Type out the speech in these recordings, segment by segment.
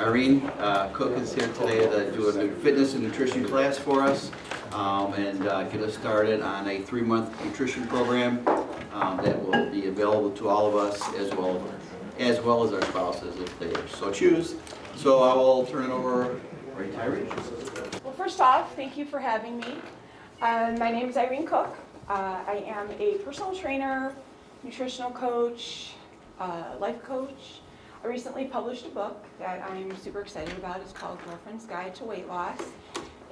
Irene Cook is here today to do a fitness and nutrition class for us and get us started on a 3-month nutrition program that will be available to all of us as well as our spouses if they so choose. So I will turn it over right to Irene. Well, first off, thank you for having me. My name is Irene Cook. I am a personal trainer, nutritional coach, life coach. I recently published a book that I'm super excited about. It's called Girlfriend's Guide to Weight Loss.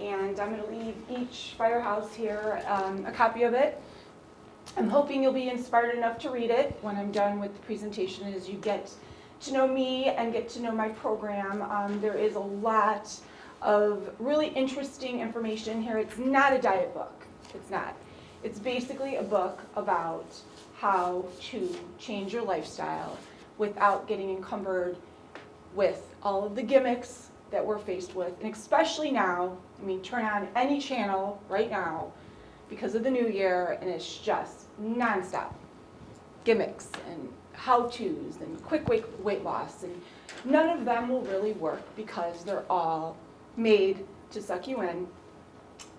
And I'm going to leave each firehouse here a copy of it. I'm hoping you'll be inspired enough to read it when I'm done with the presentation as you get to know me and get to know my program. There is a lot of really interesting information here. It's not a diet book. It's not. It's basically a book about how to change your lifestyle without getting encumbered with all of the gimmicks that we're faced with. And especially now, I mean, turn on any channel right now because of the new year, and it's just nonstop gimmicks and how-tos and quick weight loss. And none of them will really work because they're all made to suck you in,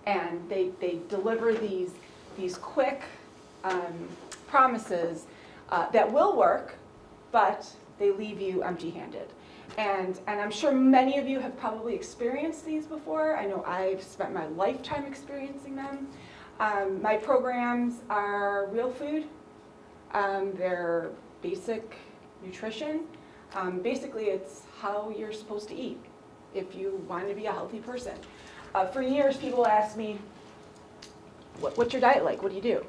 and they deliver these quick promises that will work, but they leave you empty-handed. And I'm sure many of you have probably experienced these before. I know I've spent my lifetime experiencing them. My programs are real food. They're basic nutrition. Basically, it's how you're supposed to eat if you want to be a healthy person. For years, people ask me, what's your diet like? What do you do?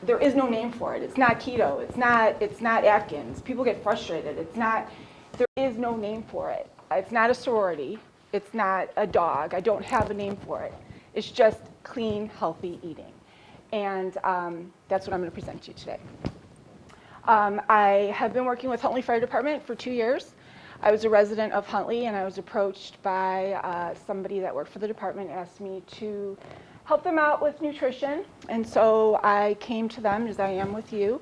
There is no name for it. It's not keto. It's not Atkins. People get frustrated. There is no name for it. It's not a sorority. It's not a dog. I don't have a name for it. It's just clean, healthy eating. And that's what I'm going to present to you today. I have been working with Huntley Fire Department for 2 years. I was a resident of Huntley, and I was approached by somebody that worked for the department, asked me to help them out with nutrition. And so I came to them, as I am with you,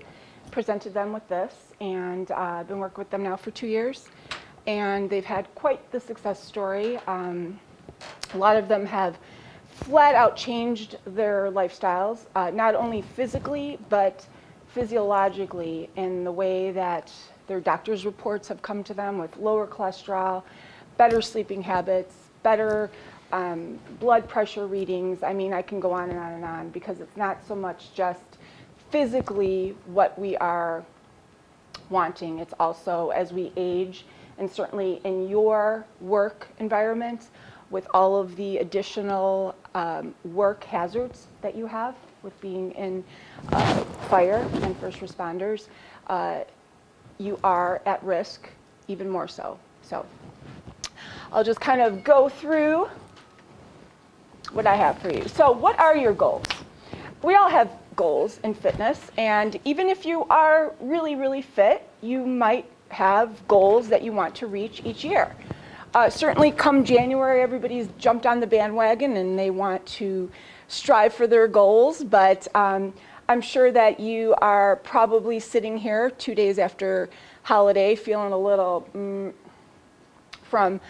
presented them with this, and I've been working with them now for 2 years. And they've had quite the success story. A lot of them have flat out changed their lifestyles, not only physically, but physiologically, in the way that their doctor's reports have come to them with lower cholesterol, better sleeping habits, better blood pressure readings. I mean, I can go on and on and on, because it's not so much just physically what we are wanting. It's also as we age, and certainly in your work environment, with all of the additional work hazards that you have with being in fire and first responders, you are at risk even more so. So I'll just kind of go through what I have for you. So what are your goals? We all have goals in fitness, and even if you are really, really fit, you might have goals that you want to reach each year. Certainly come January, everybody's jumped on the bandwagon and they want to strive for their goals, but I'm sure that you are probably sitting here 2 days after holiday feeling a little from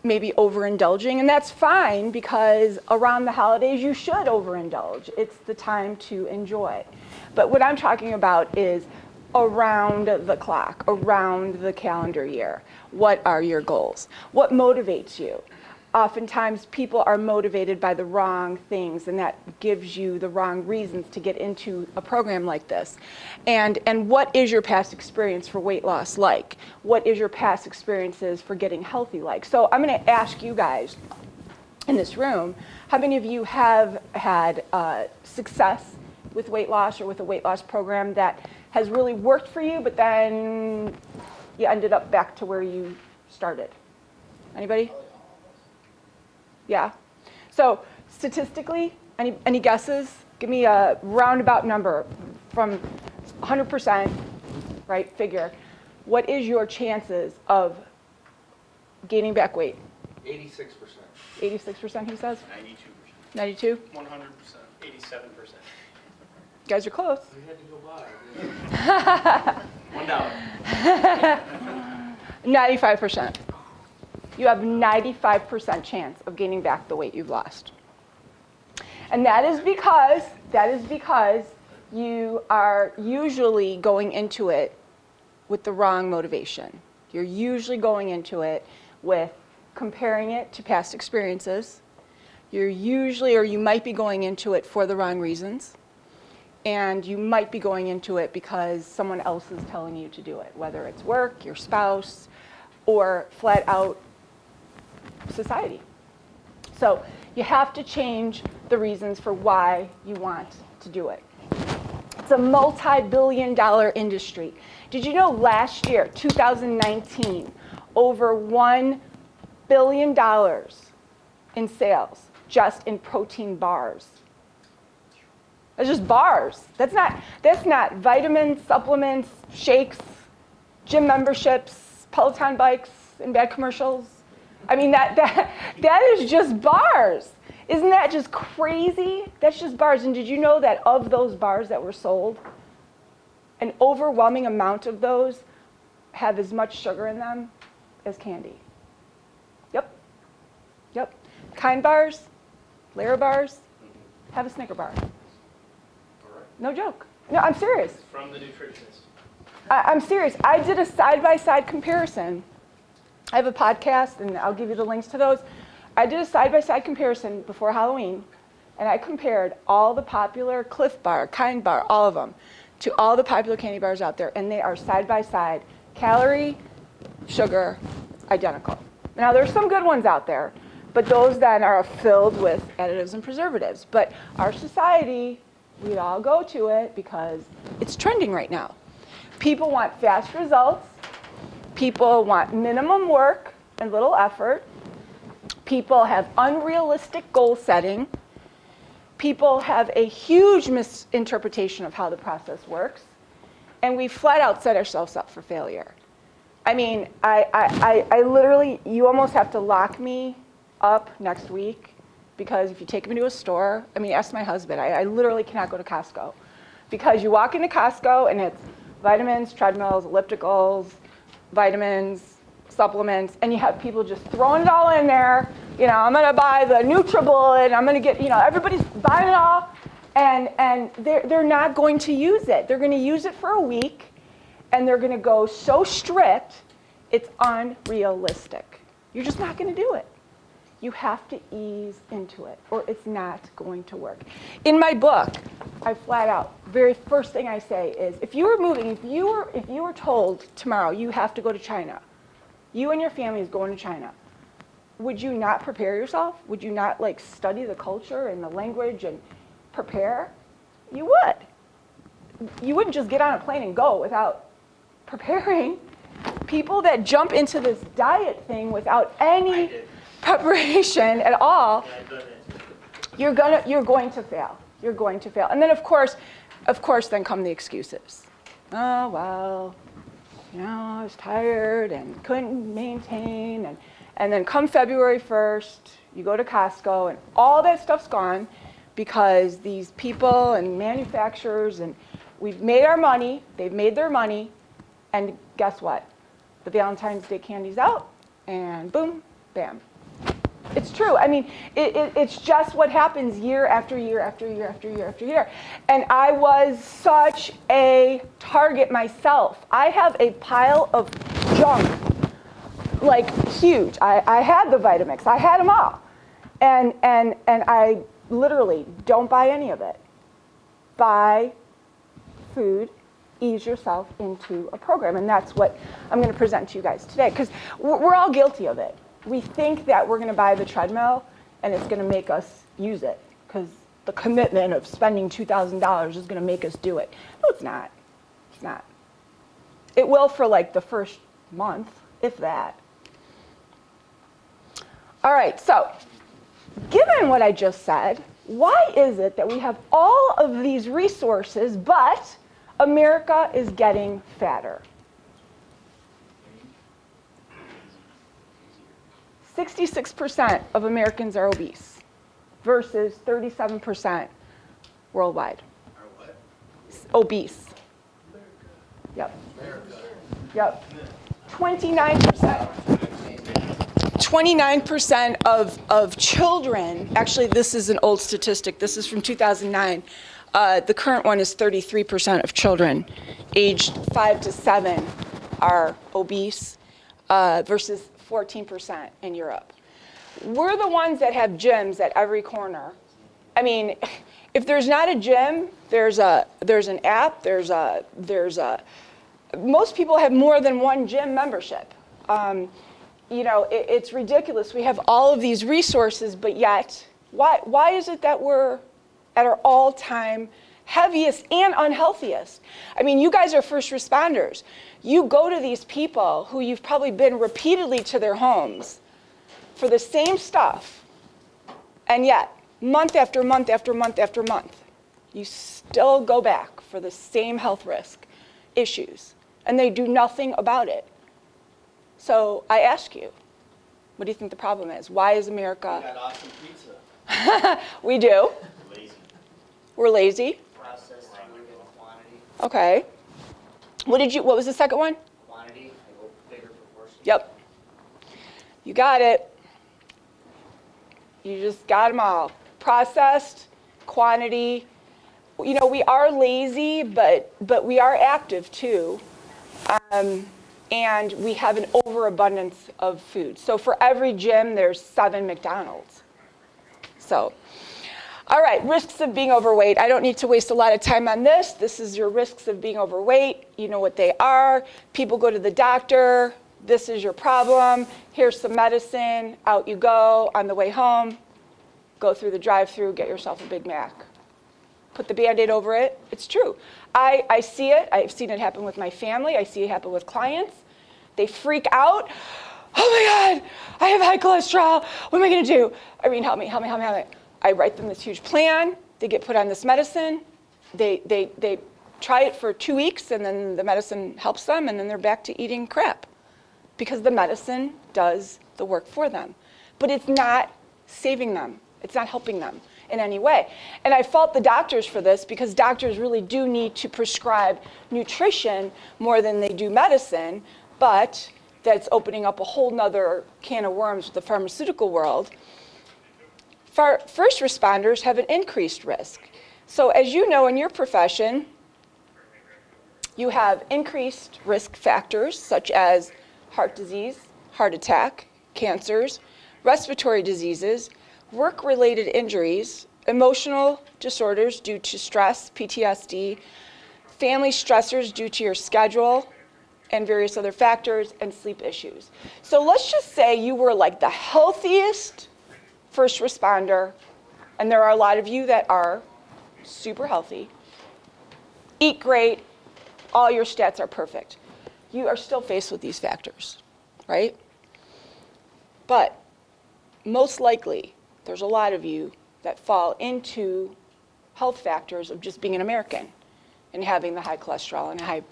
maybe overindulging, and that's fine, because around the holidays you should overindulge. It's the time to enjoy. But what I'm talking about is around the clock, around the calendar year. What are your goals? What motivates you? Oftentimes people are motivated by the wrong things, and that gives you the wrong reasons to get into a program like this. And what is your past experience for weight loss like? What is your past experiences for getting healthy like? So I'm going to ask you guys in this room, how many of you have had success with weight loss or with a weight loss program that has really worked for you, but then you ended up back to where you started? Anybody? Yeah. So statistically, any guesses? Give me a roundabout number from 100%, right, figure. What is your chances of gaining back weight? 86%. 86%, he says? 92%. 92? 100%. 87%. You guys are close. We had to go by. $1. 95%. you have 95% chance of gaining back the weight you've lost. And that is because you are usually going into it with the wrong motivation. You're usually going into it with comparing it to past experiences. You're usually, or you might be going into it for the wrong reasons. And you might be going into it because someone else is telling you to do it, whether it's work, your spouse, or flat out society. So you have to change the reasons for why you want to do it. It's a multi-billion-dollar industry. Did you know last year, 2019, over $1 billion in sales just in protein bars? That's just bars. That's not vitamins, supplements, shakes, gym memberships, Peloton bikes, and bad commercials. I mean, that is just bars. Isn't that just crazy? That's just bars. And did you know that of those bars that were sold, an overwhelming amount of those have as much sugar in them as candy? Yep. Kind bars, Lara bars, have a Snicker bar. No joke. No, I'm serious. From the nutritionist. I'm serious. I did a side-by-side comparison. I have a podcast, and I'll give you the links to those. I did a side-by-side comparison before Halloween, and I compared all the popular Cliff Bar, Kind Bar, all of them, to all the popular candy bars out there, and they are side-by-side, calorie, sugar, identical. Now, there's some good ones out there, but those then are filled with additives and preservatives. But our society, we all go to it because it's trending right now. People want fast results. People want minimum work and little effort. People have unrealistic goal setting. People have a huge misinterpretation of how the process works. And we flat out set ourselves up for failure. I mean, I literally, you almost have to lock me up next week, because if you take me to a store, I mean, ask my husband, I literally cannot go to Costco. Because you walk into Costco and it's vitamins, treadmills, ellipticals, vitamins, supplements, and you have people just throwing it all in there. You know, I'm gonna buy the NutriBullet, I'm gonna get, you know, everybody's buying it all, and they're not going to use it. They're gonna use it for a week, and they're gonna go so strict, it's unrealistic. You're just not gonna do it. You have to ease into it, or it's not going to work. In my book, I flat out, very first thing I say is, if you were moving, if you were told tomorrow you have to go to China, you and your family is going to China, would you not prepare yourself? Would you not like study the culture and the language and prepare? You would. You wouldn't just get on a plane and go without preparing. People that jump into this diet thing without any preparation at all, you're going to fail. You're going to fail. And then of course, then come the excuses. Oh, well, you know, I was tired and couldn't maintain. And then come February 1st, you go to Costco and all that stuff's gone because these people and manufacturers, and we've made our money, they've made their money, and guess what? The Valentine's Day candy's out, and boom, bam. It's true. I mean, it's just what happens year after year after year after year after year. And I was such a target myself. I have a pile of junk, like huge. I had the Vitamix. I had them all. And I literally don't buy any of it. Buy food, ease yourself into a program. And that's what I'm going to present to you guys today, because we're all guilty of it. We think that we're going to buy the treadmill and it's going to make us use it because the commitment of spending $2,000 is going to make us do it. No, it's not. It's not. It will for like the first month, if that. All right, so given what I just said, why is it that we have all of these resources, but America is getting fatter? 66% of Americans are obese versus 37% worldwide. Are what? Obese. Yep. Yep. 29%. 29% of children, actually this is an old statistic, this is from 2009. The current one is 33% of children aged 5 to 7 are obese versus 14% in Europe. We're the ones that have gyms at every corner. I mean, if there's not a gym, there's an app, most people have more than one gym membership. You know, it's ridiculous. We have all of these resources, but yet, why is it that we're at our all-time heaviest and unhealthiest? I mean, you guys are first responders. You go to these people who you've probably been repeatedly to their homes for the same stuff, and yet, month after month after month after month, you still go back for the same health risk issues, and they do nothing about it. So I ask you, what do you think the problem is? Why is America? We got awesome pizza. We do. Lazy. We're lazy. Processed food and quantity. Okay. What was the second one? Quantity, I go bigger proportions. Yep. You got it. You just got them all. Processed, quantity. You know, we are lazy, but we are active too. And we have an overabundance of food. So for every gym, there's 7 McDonald's. So, all right, risks of being overweight. I don't need to waste a lot of time on this. This is your risks of being overweight. You know what they are. People go to the doctor. This is your problem. Here's some medicine. Out you go on the way home. Go through the drive-thru, get yourself a Big Mac. Put the Band-Aid over it. It's true. I see it. I've seen it happen with my family. I see it happen with clients. They freak out. Oh my God, I have high cholesterol. What am I going to do? Irene, help me. I write them this huge plan. They get put on this medicine. They try it for 2 weeks, and then the medicine helps them, and then they're back to eating crap because the medicine does the work for them. But it's not saving them. It's not helping them in any way. And I fault the doctors for this because doctors really do need to prescribe nutrition more than they do medicine, but that's opening up a whole nother can of worms with the pharmaceutical world. First responders have an increased risk. So as you know in your profession, you have increased risk factors such as heart disease, heart attack, cancers, respiratory diseases, work-related injuries, emotional disorders due to stress, PTSD, family stressors due to your schedule, and various other factors, and sleep issues. So let's just say you were like the healthiest first responder, and there are a lot of you that are super healthy, eat great, all your stats are perfect. You are still faced with these factors, right? But most likely, there's a lot of you that fall into health factors of just being an American and having the high cholesterol and high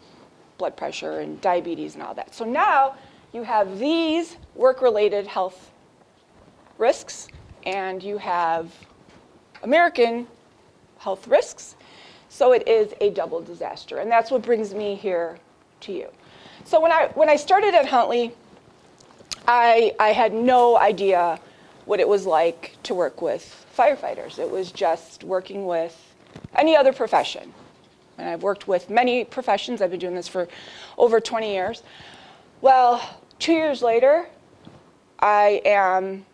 blood pressure and diabetes and all that. So now you have these work-related health risks, and you have American health risks. So it is a double disaster, and that's what brings me here to you. So when I started at Huntley, I had no idea what it was like to work with firefighters. It was just working with any other profession. And I've worked with many professions. I've been doing this for over 20 years. Well, 2 years later, I am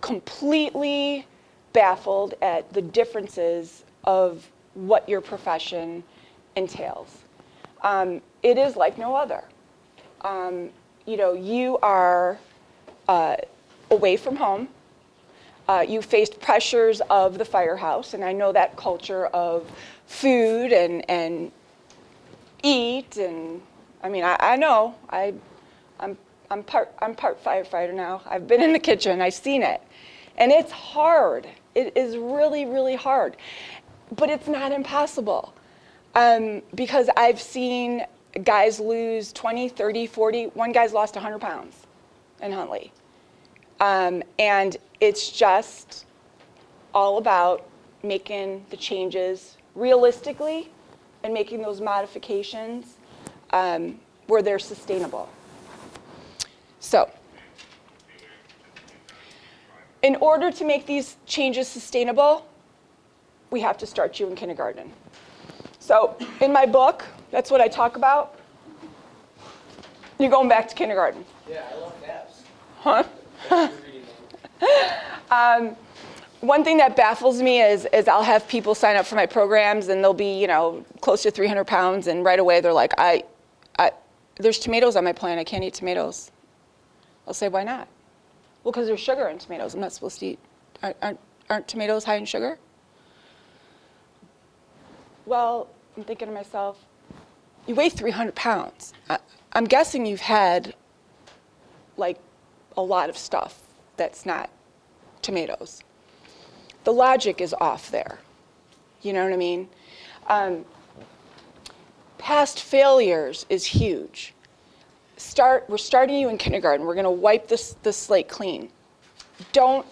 completely baffled at the differences of what your profession entails. It is like no other. You know, you are away from home. You faced pressures of the firehouse, and I know that culture of food and eat, and I mean, I know. I'm part firefighter now. I've been in the kitchen. I've seen it, and it's hard. It is really, really hard, but it's not impossible, because I've seen guys lose 20, 30, 40. One guy's lost 100 pounds in Huntley. And it's just all about making the changes realistically and making those modifications where they're sustainable. So In order to make these changes sustainable, we have to start you in kindergarten. So in my book, that's what I talk about. You're going back to kindergarten. Yeah, I love calves. Huh? One thing that baffles me is I'll have people sign up for my programs and they'll be, close to 300 pounds, and right away they're like, there's tomatoes on my plan, I can't eat tomatoes. I'll say, why not? Well, because there's sugar in tomatoes. I'm not supposed to eat. Aren't tomatoes high in sugar? Well, I'm thinking to myself, you weigh 300 pounds. I'm guessing you've had like a lot of stuff that's not tomatoes. The logic is off there. You know what I mean? Past failures is huge. We're starting you in kindergarten. We're going to wipe the slate clean. Don't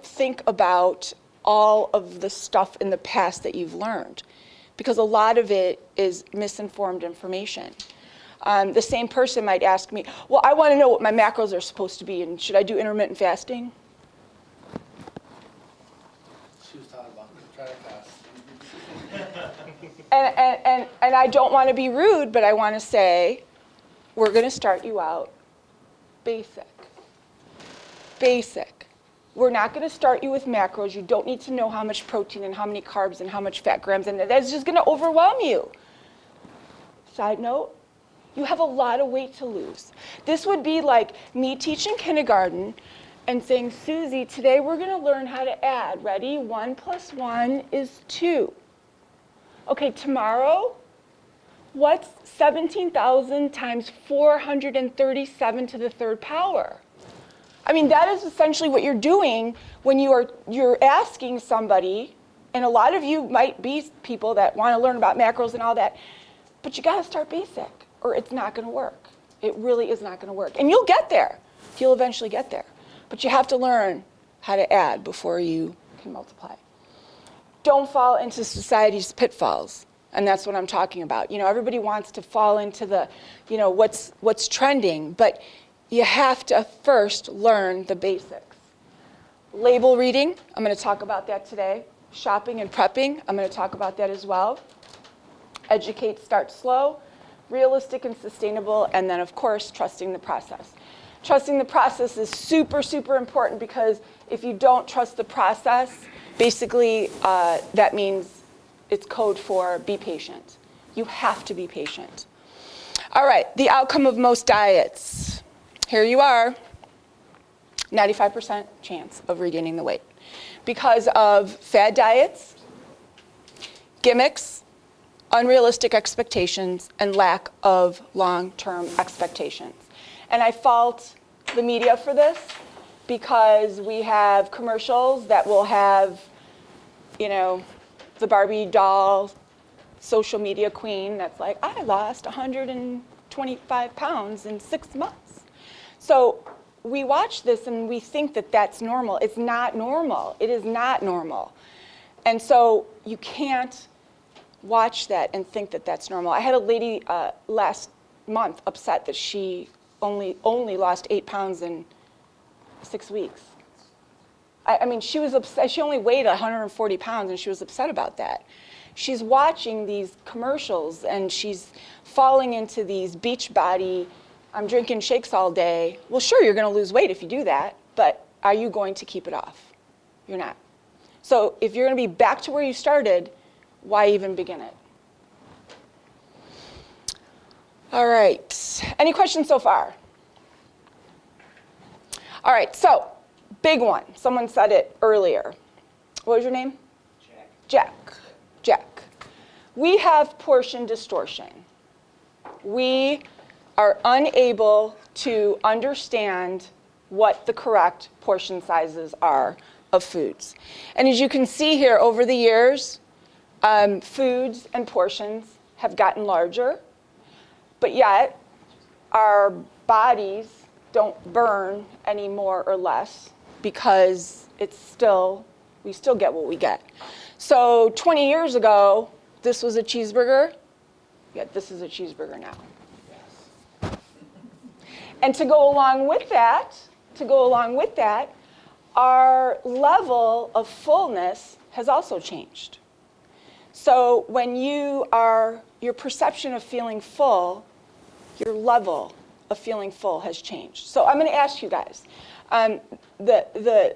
think about all of the stuff in the past that you've learned, because a lot of it is misinformed information. The same person might ask me, well, I want to know what my macros are supposed to be, and should I do intermittent fasting? She was talking about try to fast. And I don't want to be rude, but I want to say, we're going to start you out basic. Basic. We're not going to start you with macros. You don't need to know how much protein and how many carbs and how much fat grams, and that's just going to overwhelm you. Side note, you have a lot of weight to lose. This would be like me teaching kindergarten and saying, Susie, today we're going to learn how to add. Ready? 1 + 1 is 2. Okay, tomorrow, what's 17,000 times 437 to the third power? I mean, that is essentially what you're doing when you're asking somebody, and a lot of you might be people that want to learn about macros and all that, but you got to start basic, or it's not going to work. It really is not going to work. And you'll get there. You'll eventually get there. But you have to learn how to add before you can multiply. Don't fall into society's pitfalls. And that's what I'm talking about. Everybody wants to fall into the, what's trending, but you have to first learn the basics. Label reading, I'm going to talk about that today. Shopping and prepping, I'm going to talk about that as well. Educate, start slow, realistic and sustainable, and then of course, trusting the process. Trusting the process is super, super important, because if you don't trust the process, basically that means it's code for be patient. You have to be patient. All right, the outcome of most diets. Here you are, 95% chance of regaining the weight because of fad diets, gimmicks, unrealistic expectations, and lack of long-term expectations. And I fault the media for this, because we have commercials that will have, the Barbie doll social media queen that's like, I lost 125 pounds in 6 months. So we watch this and we think that that's normal. It's not normal. It is not normal. And so you can't watch that and think that that's normal. I had a lady last month upset that she only lost 8 pounds in 6 weeks. I mean, she was upset. She only weighed 140 pounds, and she was upset about that. She's watching these commercials, and she's falling into these beach body, I'm drinking shakes all day. Well, sure, you're going to lose weight if you do that, but are you going to keep it off? You're not. So if you're going to be back to where you started, why even begin it? All right. Any questions so far? All right, so big one. Someone said it earlier. What was your name? Jack. Jack. We have portion distortion. We are unable to understand what the correct portion sizes are of foods. And as you can see here, over the years, foods and portions have gotten larger, but yet our bodies don't burn any more or less, because we still get what we get. So 20 years ago, this was a cheeseburger, yet this is a cheeseburger now. And to go along with that, our level of fullness has also changed. So when your perception of feeling full, your level of feeling full has changed. So I'm going to ask you guys, the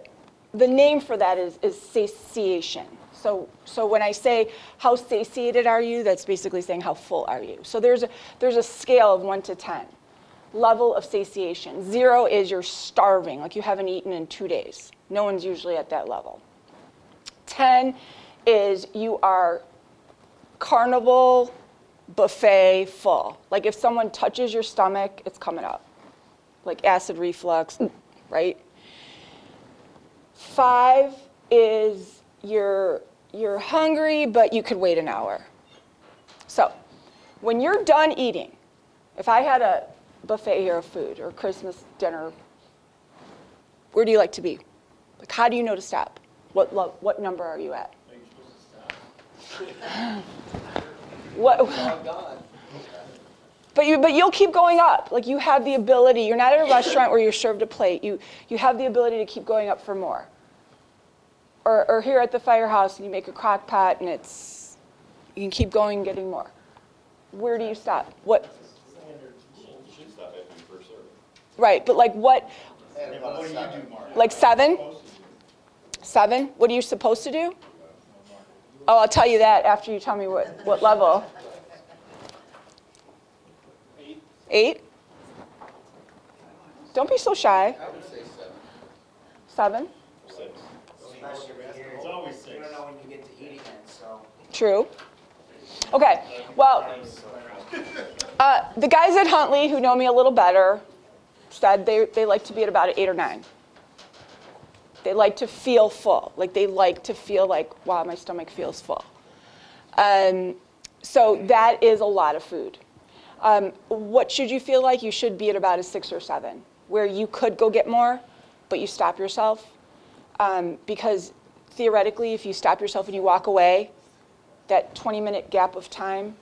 name for that is satiation. So when I say how satiated are you, that's basically saying how full are you. So there's a scale of 1 to 10. Level of satiation. 0 is you're starving, like you haven't eaten in 2 days. No one's usually at that level. 10 is you are carnival buffet full. Like if someone touches your stomach, it's coming up. Like acid reflux, right? 5 is you're hungry, but you could wait an hour. So when you're done eating, if I had a buffet here of food or Christmas dinner, where do you like to be? Like, how do you know to stop? What number are you at? Are you supposed to stop? What? But you'll keep going up. Like you have the ability. You're not at a restaurant where you're served a plate. You have the ability to keep going up for more. Or here at the firehouse, and you make a crock pot, and you can keep going and getting more. Where do you stop? What? Should stop after your first serving. Right, but like what? What do you do, Mark? Like 7? 7? What are you supposed to do? Oh, I'll tell you that after you tell me what level. 8? Don't be so shy. I would say 7? 7. 6. It's always 6. You don't know when you get to eat again, so. True. Okay, well, the guys at Huntley who know me a little better said they like to be at about an 8 or 9. They like to feel full. Like they like to feel like, wow, my stomach feels full. So that is a lot of food. What should you feel like? You should be at about a 6 or 7, where you could go get more, but you stop yourself. Because theoretically, if you stop yourself and you walk away, that 20-minute gap of time,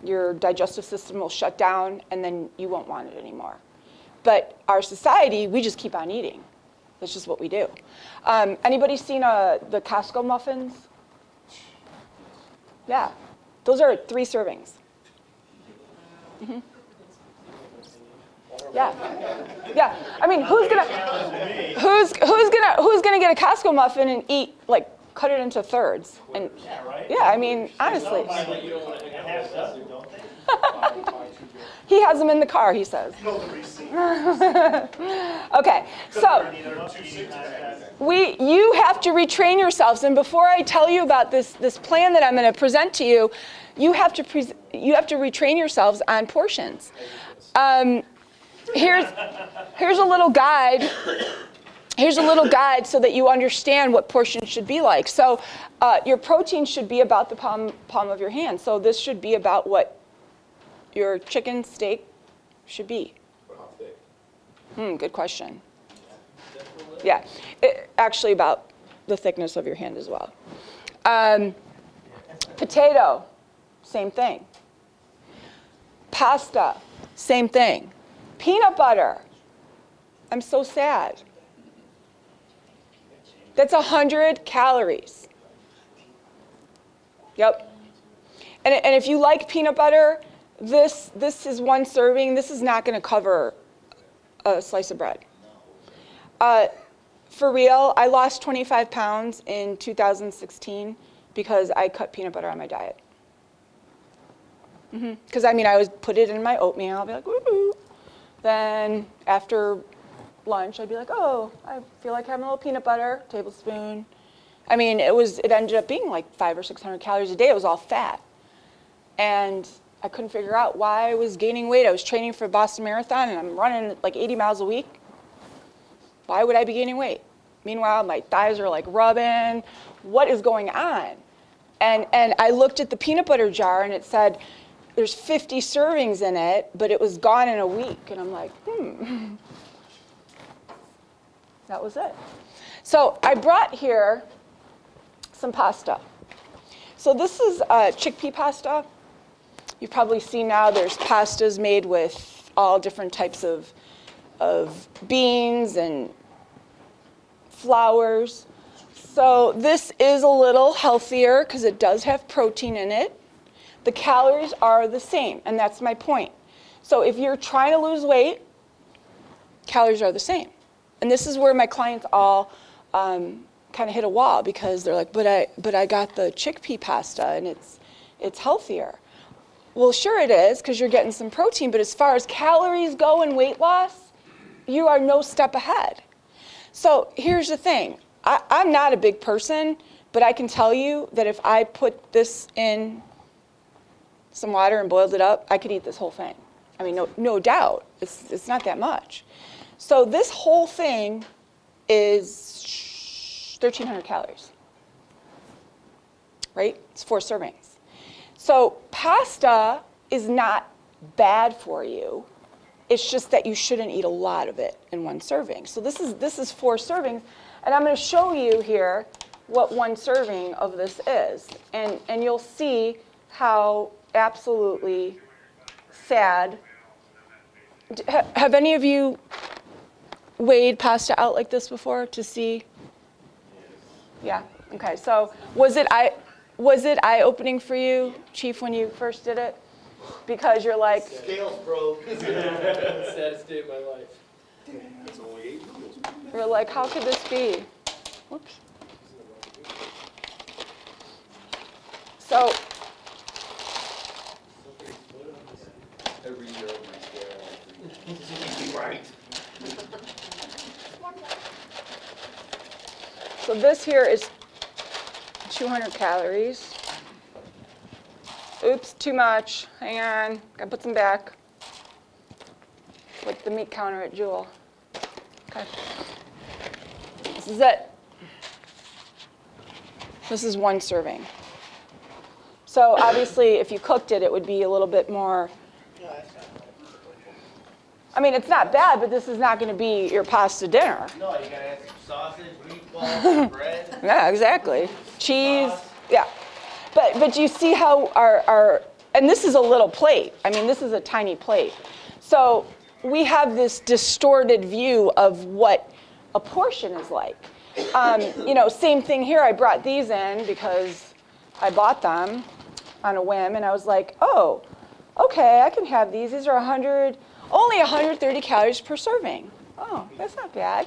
your digestive system will shut down, and then you won't want it anymore. But our society, we just keep on eating. That's just what we do. Anybody seen the Costco muffins? Yeah, those are 3 servings. Mm-hmm. Yeah. I mean, who's gonna get a Costco muffin and eat, like, cut it into thirds? And yeah, I mean, honestly. He has them in the car, he says. Okay, so you have to retrain yourselves, and before I tell you about this plan that I'm going to present to you, you have to retrain yourselves on portions. Here's a little guide. Here's a little guide so that you understand what portions should be like. So your protein should be about the palm of your hand. So this should be about what your chicken steak should be. How thick? Good question. Yeah, actually about the thickness of your hand as well. Potato, same thing. Pasta, same thing. Peanut butter, I'm so sad. That's 100 calories. Yep. And if you like peanut butter, this is 1 serving. This is not going to cover a slice of bread. For real, I lost 25 pounds in 2016 because I cut peanut butter on my diet. Because I would put it in my oatmeal. I'll be like, woo. Then after lunch, I'd be like, oh, I feel like having a little peanut butter, tablespoon. It ended up being like 500 or 600 calories a day. It was all fat. And I couldn't figure out why I was gaining weight. I was training for a Boston Marathon, and I'm running like 80 miles a week. Why would I be gaining weight? Meanwhile, my thighs are like rubbing. What is going on? And I looked at the peanut butter jar, and it said, there's 50 servings in it, but it was gone in a week. And I'm like, That was it. So I brought here some pasta. So this is chickpea pasta. You've probably seen now there's pastas made with all different types of beans and flours. So this is a little healthier because it does have protein in it. The calories are the same, and that's my point. So if you're trying to lose weight, calories are the same. And this is where my clients all kind of hit a wall because they're like, but I got the chickpea pasta and it's healthier. Well, sure it is because you're getting some protein, but as far as calories go and weight loss, you are no step ahead. So here's the thing. I'm not a big person, but I can tell you that if I put this in some water and boiled it up, I could eat this whole thing. I mean, no doubt. It's not that much. So this whole thing is 1,300 calories, right? It's 4 servings. So pasta is not bad for you. It's just that you shouldn't eat a lot of it in 1 serving. So this is 4 servings, and I'm going to show you here what 1 serving of this is, and you'll see how absolutely sad. Have any of you weighed pasta out like this before to see? Yeah. Okay. So was it eye-opening for you, Chief, when you first did it? Because you're like, Scales broke. Saddest day of my life. It's only 8 noodles. you're like, how could this be? Whoops. So Every year on my scale. Right. So this here is 200 calories. Oops, too much. Hang on, gotta put some back. With the meat counter at Jewel. Okay. This is it. This is 1 serving. So obviously, if you cooked it, it would be a little bit more. No, that's not. I mean, it's not bad, but this is not going to be your pasta dinner. No, you gotta add some sausage, meatballs, bread. Yeah, exactly. Cheese. Yeah. But you see how our and this is a little plate. I mean, this is a tiny plate. So we have this distorted view of what a portion is like. Same thing here. I brought these in because I bought them on a whim, and I was like, oh, okay, I can have these. These are only 130 calories per serving. Oh, that's not bad.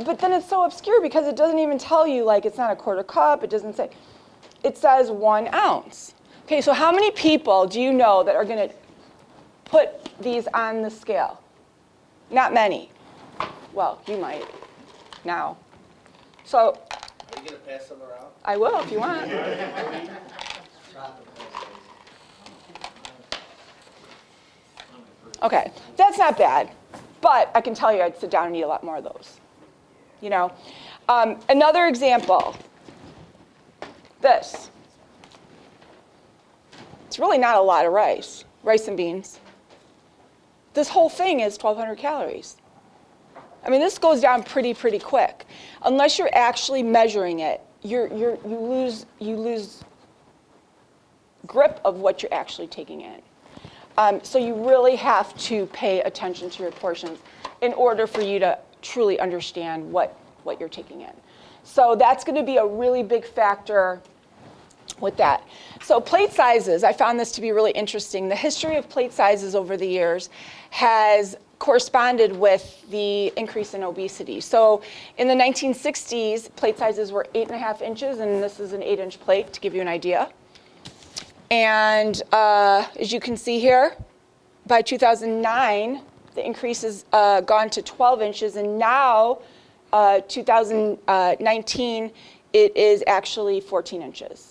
But then it's so obscure because it doesn't even tell you, like, it's not a quarter cup. It doesn't say. It says 1 ounce. Okay, so how many people do you know that are going to put these on the scale? Not many. Well, you might now. So Are you gonna pass some around? I will if you want. Okay, that's not bad, but I can tell you I'd sit down and eat a lot more of those. Another example, this. It's really not a lot of rice and beans. This whole thing is 1,200 calories. I mean, this goes down pretty quick. Unless you're actually measuring it, you lose grip of what you're actually taking in. So you really have to pay attention to your portions in order for you to truly understand what you're taking in. So that's going to be a really big factor with that. So plate sizes, I found this to be really interesting. The history of plate sizes over the years has corresponded with the increase in obesity. So in the 1960s, plate sizes were 8.5 inches, and this is an 8-inch plate to give you an idea. And as you can see here, by 2009, the increase has gone to 12 inches, and now 2019, it is actually 14 inches.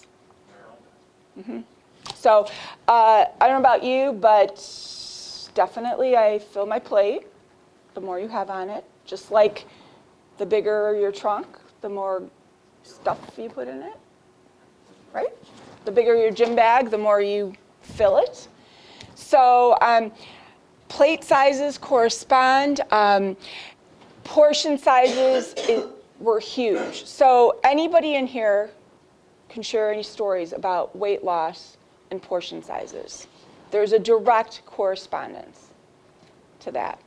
Mm-hmm. So I don't know about you, but definitely I fill my plate the more you have on it. Just like the bigger your trunk, the more stuff you put in it, right? The bigger your gym bag, the more you fill it. So plate sizes correspond. Portion sizes were huge. So anybody in here can share any stories about weight loss and portion sizes. There's a direct correspondence to that.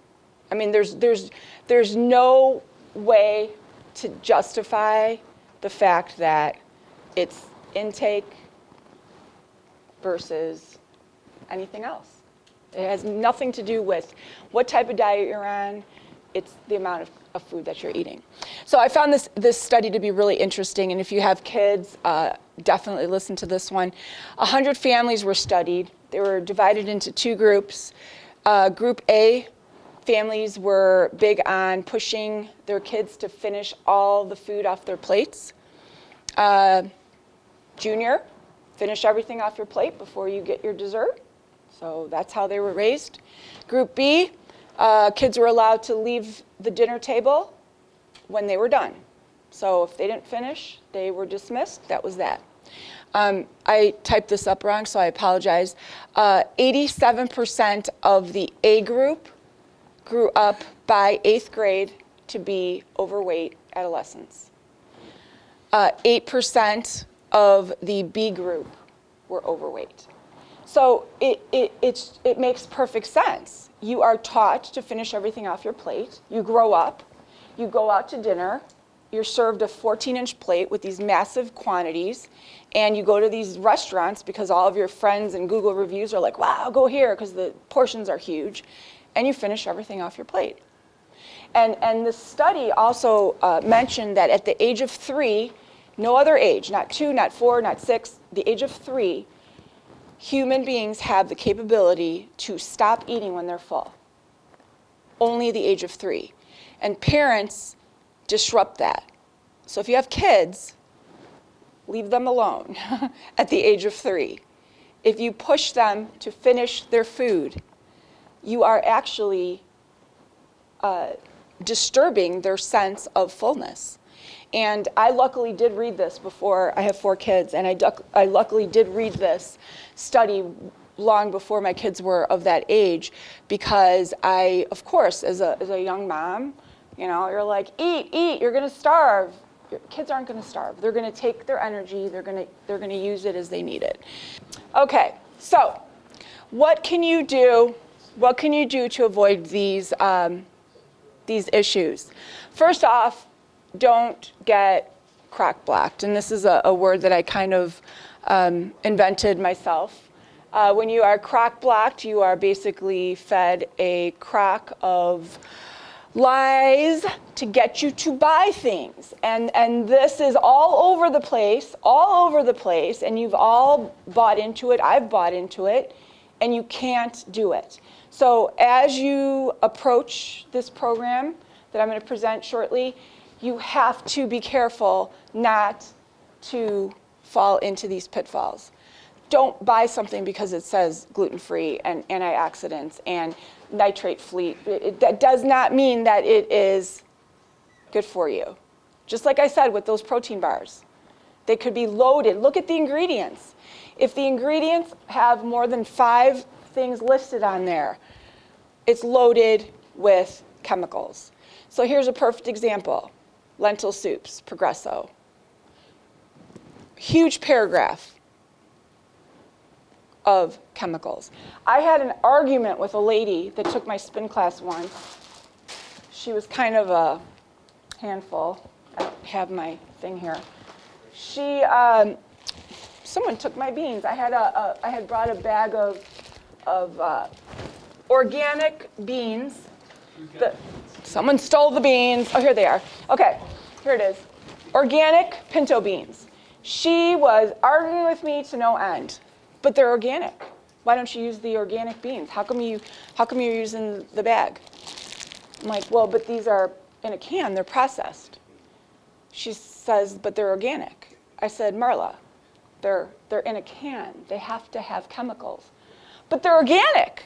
I mean, there's no way to justify the fact that it's intake versus anything else. It has nothing to do with what type of diet you're on. It's the amount of food that you're eating. So I found this study to be really interesting, and if you have kids, definitely listen to this one. 100 families were studied. They were divided into two groups. Group A, families were big on pushing their kids to finish all the food off their plates. Junior, finish everything off your plate before you get your dessert. So that's how they were raised. Group B, kids were allowed to leave the dinner table when they were done. So if they didn't finish, they were dismissed. That was that. I typed this up wrong, so I apologize. 87% of the A group grew up by 8th grade to be overweight adolescents. 8% of the B group were overweight. So it makes perfect sense. You are taught to finish everything off your plate. You grow up, you go out to dinner, you're served a 14-inch plate with these massive quantities, and you go to these restaurants because all of your friends and Google reviews are like, wow, go here because the portions are huge, and you finish everything off your plate. And the study also mentioned that at the age of 3, no other age, not 2, not 4, not 6, the age of 3, human beings have the capability to stop eating when they're full. Only the age of 3. And parents disrupt that. So if you have kids, leave them alone at the age of 3. If you push them to finish their food, you are actually disturbing their sense of fullness. And I luckily did read this before. I have 4 kids, and I luckily did read this study long before my kids were of that age, because I, of course, as a young mom, you know, you're like, eat, you're gonna starve. Your kids aren't gonna starve. They're gonna take their energy, they're gonna use it as they need it. Okay, so what can you do? What can you do to avoid these issues? First off, don't get crock blocked. And this is a word that I kind of invented myself. When you are crock blocked, you are basically fed a crock of lies to get you to buy things. And this is all over the place, and you've all bought into it. I've bought into it, and you can't do it. So as you approach this program that I'm going to present shortly, you have to be careful not to fall into these pitfalls. Don't buy something because it says gluten-free and antioxidants and nitrate-free. That does not mean that it is good for you. Just like I said with those protein bars, they could be loaded. Look at the ingredients. If the ingredients have more than 5 things listed on there, it's loaded with chemicals. So here's a perfect example. Lentil soups, Progresso. Huge paragraph of chemicals. I had an argument with a lady that took my spin class once. She was kind of a handful. I don't have my thing here. Someone took my beans. I had brought a bag of organic beans. Someone stole the beans. Oh, here they are. Okay, here it is. Organic pinto beans. She was arguing with me to no end, but they're organic. Why don't you use the organic beans? How come you're using the bag? I'm like, well, but these are in a can. They're processed. She says, but they're organic. I said, Marla, they're in a can. They have to have chemicals, but they're organic.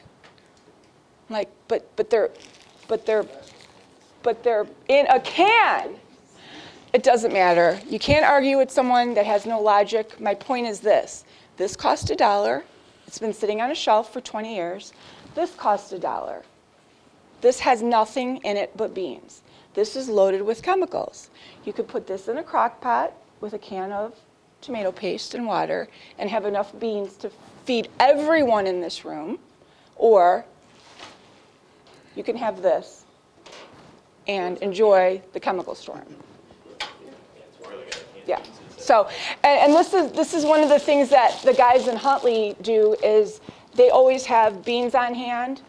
I'm like, but they're in a can. It doesn't matter. You can't argue with someone that has no logic. My point is this. This cost $1. It's been sitting on a shelf for 20 years. This costs $1. This has nothing in it but beans. This is loaded with chemicals. You could put this in a crock pot with a can of tomato paste and water and have enough beans to feed everyone in this room, or you can have this and enjoy the chemical storm. So, and this is one of the things that the guys in Huntley do is they always have beans on hand.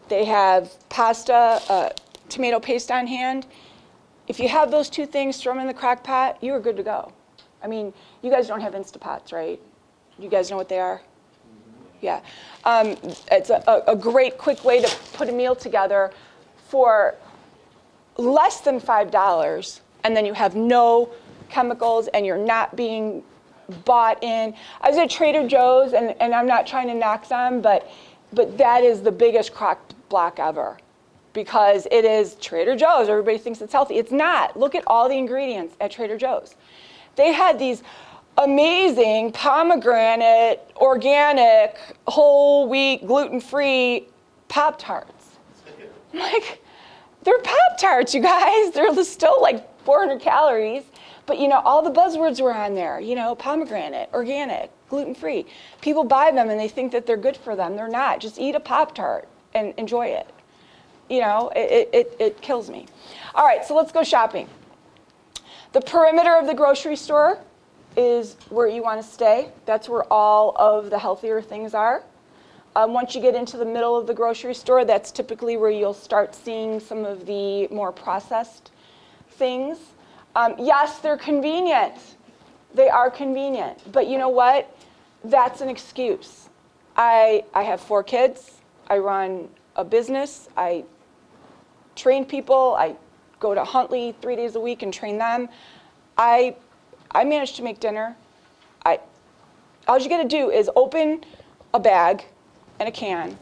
They have pasta, tomato paste on hand. If you have those two things, throw them in the crock pot, you are good to go. I mean, you guys don't have Instapots, right? You guys know what they are? Yeah. It's a great, quick way to put a meal together for less than $5, and then you have no chemicals and you're not being bought in. I was at Trader Joe's, and I'm not trying to knock them, but that is the biggest crock block ever. Because it is Trader Joe's. Everybody thinks it's healthy. It's not. Look at all the ingredients at Trader Joe's. They had these amazing pomegranate, organic, whole wheat, gluten-free Pop-Tarts. I'm like, they're Pop-Tarts, you guys. They're still like 400 calories. But, you know, all the buzzwords were on there. You know, pomegranate, organic, gluten-free. People buy them and they think that they're good for them. They're not. Just eat a Pop-Tart and enjoy it. You know, it kills me. All right, so let's go shopping. The perimeter of the grocery store is where you want to stay. That's where all of the healthier things are. Once you get into the middle of the grocery store, that's typically where you'll start seeing some of the more processed things. Yes, they're convenient. They are convenient. But you know what? That's an excuse. I have 4 kids. I run a business. I train people. I go to Huntley 3 days a week and train them. I managed to make dinner. All you got to do is open a bag and a can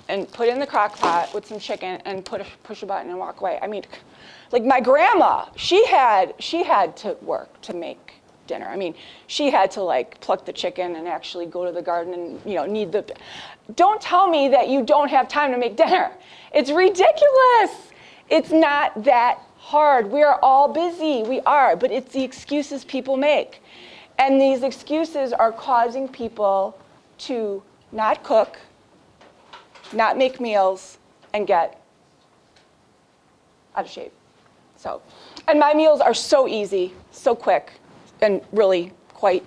and put it in the crock pot with some chicken and push a button and walk away. I mean, like my grandma, she had to work to make dinner. I mean, she had to like pluck the chicken and actually go to the garden and, you know, don't tell me that you don't have time to make dinner. It's ridiculous. It's not that hard. We are all busy. We are, but it's the excuses people make. And these excuses are causing people to not cook, not make meals, and get out of shape. So, and my meals are so easy, so quick, and really quite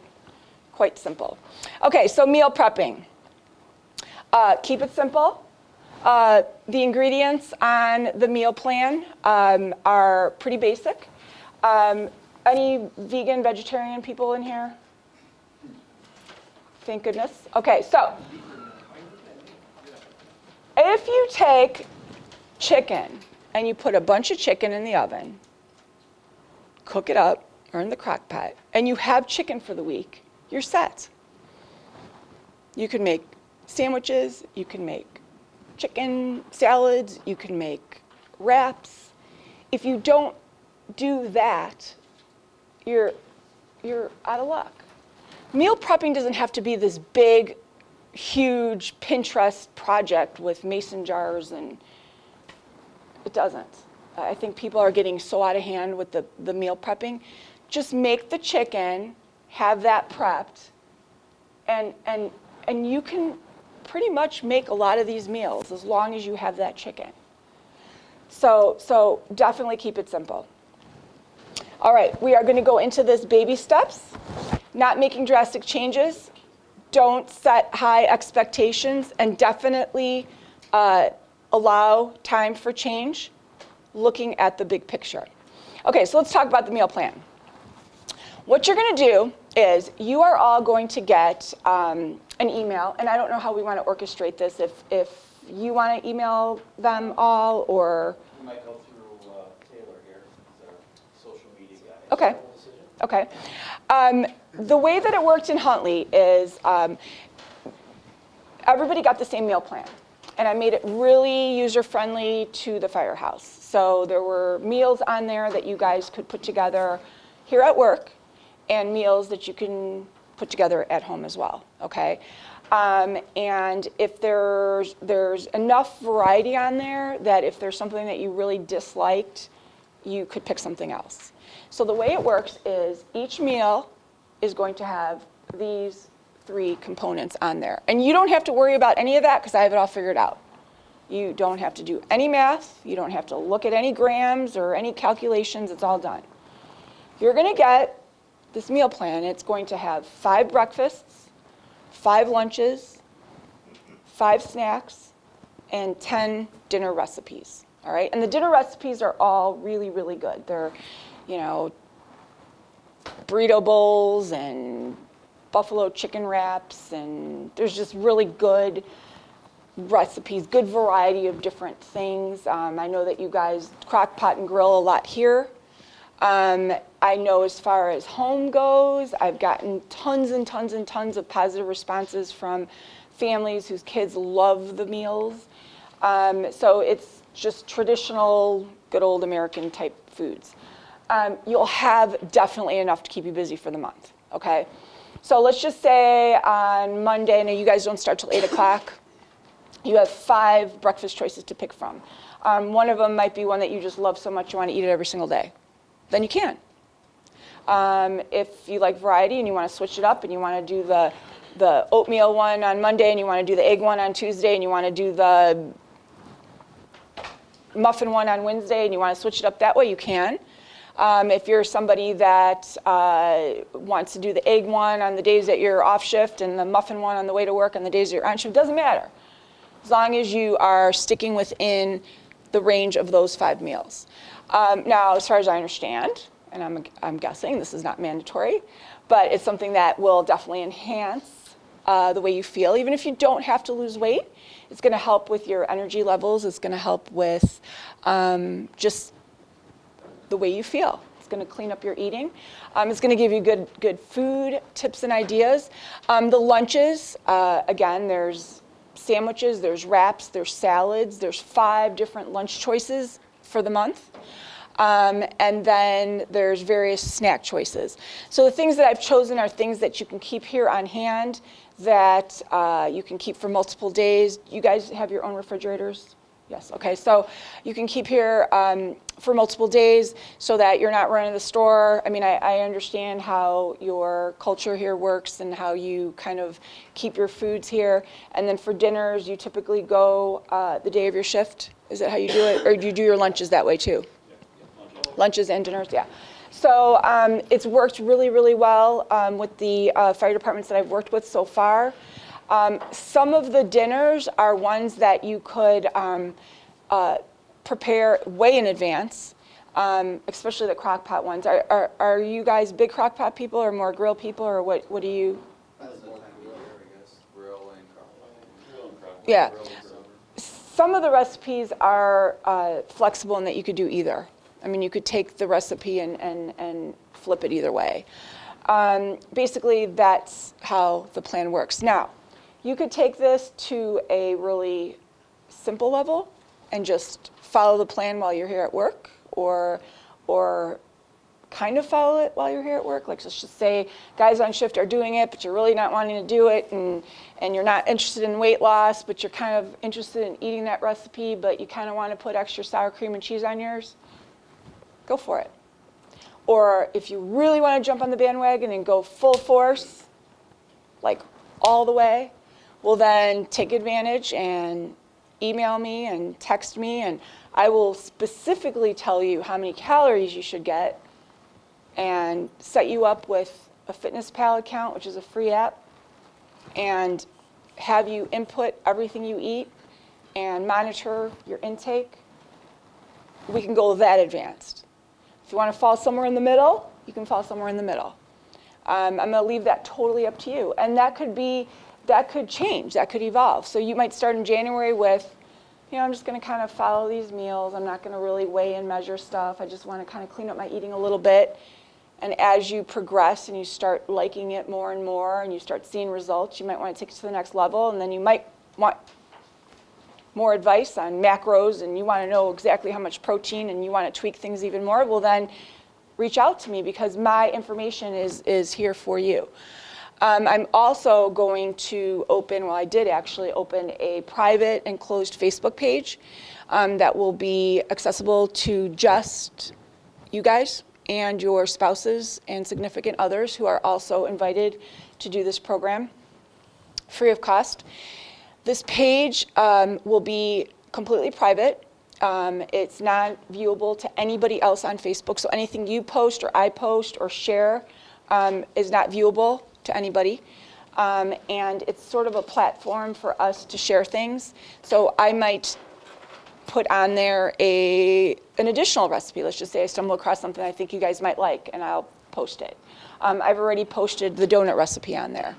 simple. Okay, so meal prepping. Keep it simple. The ingredients on the meal plan are pretty basic. Any vegan, vegetarian people in here? Thank goodness. Okay, so if you take chicken and you put a bunch of chicken in the oven, cook it up or in the crock pot, and you have chicken for the week, you're set. You can make sandwiches, you can make chicken salads, you can make wraps. If you don't do that, you're out of luck. Meal prepping doesn't have to be this big, huge Pinterest project with mason jars, and it doesn't. I think people are getting so out of hand with the meal prepping. Just make the chicken, have that prepped, and you can pretty much make a lot of these meals as long as you have that chicken. So definitely keep it simple. All right, we are going to go into this baby steps. Not making drastic changes. Don't set high expectations, and definitely allow time for change, looking at the big picture. Okay, so let's talk about the meal plan. What you're going to do is you are all going to get an email, and I don't know how we want to orchestrate this, if you want to email them all, or... We might go through Taylor here, who's our social media guy. Okay. Okay. The way that it worked in Huntley is everybody got the same meal plan. And I made it really user-friendly to the firehouse. So there were meals on there that you guys could put together here at work, and meals that you can put together at home as well, okay? And if there's enough variety on there that if there's something that you really disliked, you could pick something else. So the way it works is each meal is going to have these 3 components on there. And you don't have to worry about any of that because I have it all figured out. You don't have to do any math. You don't have to look at any grams or any calculations. It's all done. You're going to get this meal plan. It's going to have 5 breakfasts, 5 lunches, 5 snacks, and 10 dinner recipes. All right, and the dinner recipes are all really, really good. They're, you know, burrito bowls and buffalo chicken wraps, and there's just really good recipes, good variety of different things. I know that you guys crock pot and grill a lot here. I know as far as home goes, I've gotten tons and tons and tons of positive responses from families whose kids love the meals. So it's just traditional, good old American type foods. You'll have definitely enough to keep you busy for the month, okay? So let's just say on Monday, and you guys don't start till 8 o'clock, you have 5 breakfast choices to pick from. One of them might be one that you just love so much you want to eat it every single day. Then you can. If you like variety and you want to switch it up and you want to do the oatmeal one on Monday and you want to do the egg one on Tuesday and you want to do the muffin one on Wednesday and you want to switch it up that way, you can. If you're somebody that wants to do the egg one on the days that you're off shift and the muffin one on the way to work on the days that you're on shift, doesn't matter. As long as you are sticking within the range of those 5 meals. Now, as far as I understand, and I'm guessing this is not mandatory, but it's something that will definitely enhance the way you feel. Even if you don't have to lose weight, it's going to help with your energy levels. It's going to help with just the way you feel. It's going to clean up your eating. It's going to give you good food tips and ideas. The lunches, again, there's sandwiches, there's wraps, there's salads, there's 5 different lunch choices for the month. And then there's various snack choices. So the things that I've chosen are things that you can keep here on hand, that you can keep for multiple days. You guys have your own refrigerators? Yes, okay, so you can keep here for multiple days so that you're not running to the store. I mean, I understand how your culture here works and how you kind of keep your foods here. And then for dinners, you typically go the day of your shift. Is that how you do it? Or do you do your lunches that way too? Lunches and dinners, yeah. So it's worked really, really well with the fire departments that I've worked with so far. Some of the dinners are ones that you could prepare way in advance, especially the crock pot ones. Are you guys big crock pot people or more grill people, or what do you? That's the time of year, I guess, grill and crock pot. Yeah. Some of the recipes are flexible in that you could do either. I mean, you could take the recipe and flip it either way. Basically, that's how the plan works. Now, you could take this to a really simple level and just follow the plan while you're here at work, or kind of follow it while you're here at work. Like, let's just say guys on shift are doing it, but you're really not wanting to do it, and you're not interested in weight loss, but you're kind of interested in eating that recipe, but you kind of want to put extra sour cream and cheese on yours. Go for it. Or if you really want to jump on the bandwagon and go full force, like all the way, well then take advantage and email me and text me, and I will specifically tell you how many calories you should get and set you up with a FitnessPal account, which is a free app, and have you input everything you eat and monitor your intake. We can go that advanced. If you want to fall somewhere in the middle, you can fall somewhere in the middle. I'm going to leave that totally up to you. And that could change, that could evolve. So you might start in January with, I'm just going to kind of follow these meals. I'm not going to really weigh and measure stuff. I just want to kind of clean up my eating a little bit. And as you progress and you start liking it more and more and you start seeing results, you might want to take it to the next level. And then you might want more advice on macros and you want to know exactly how much protein and you want to tweak things even more, well then reach out to me, because my information is here for you. I'm also going to I did actually open a private and closed Facebook page that will be accessible to just you guys and your spouses and significant others who are also invited to do this program free of cost. This page will be completely private. It's not viewable to anybody else on Facebook, so anything you post or I post or share is not viewable to anybody. And it's sort of a platform for us to share things. So I might put on there an additional recipe. Let's just say I stumble across something I think you guys might like, and I'll post it. I've already posted the donut recipe on there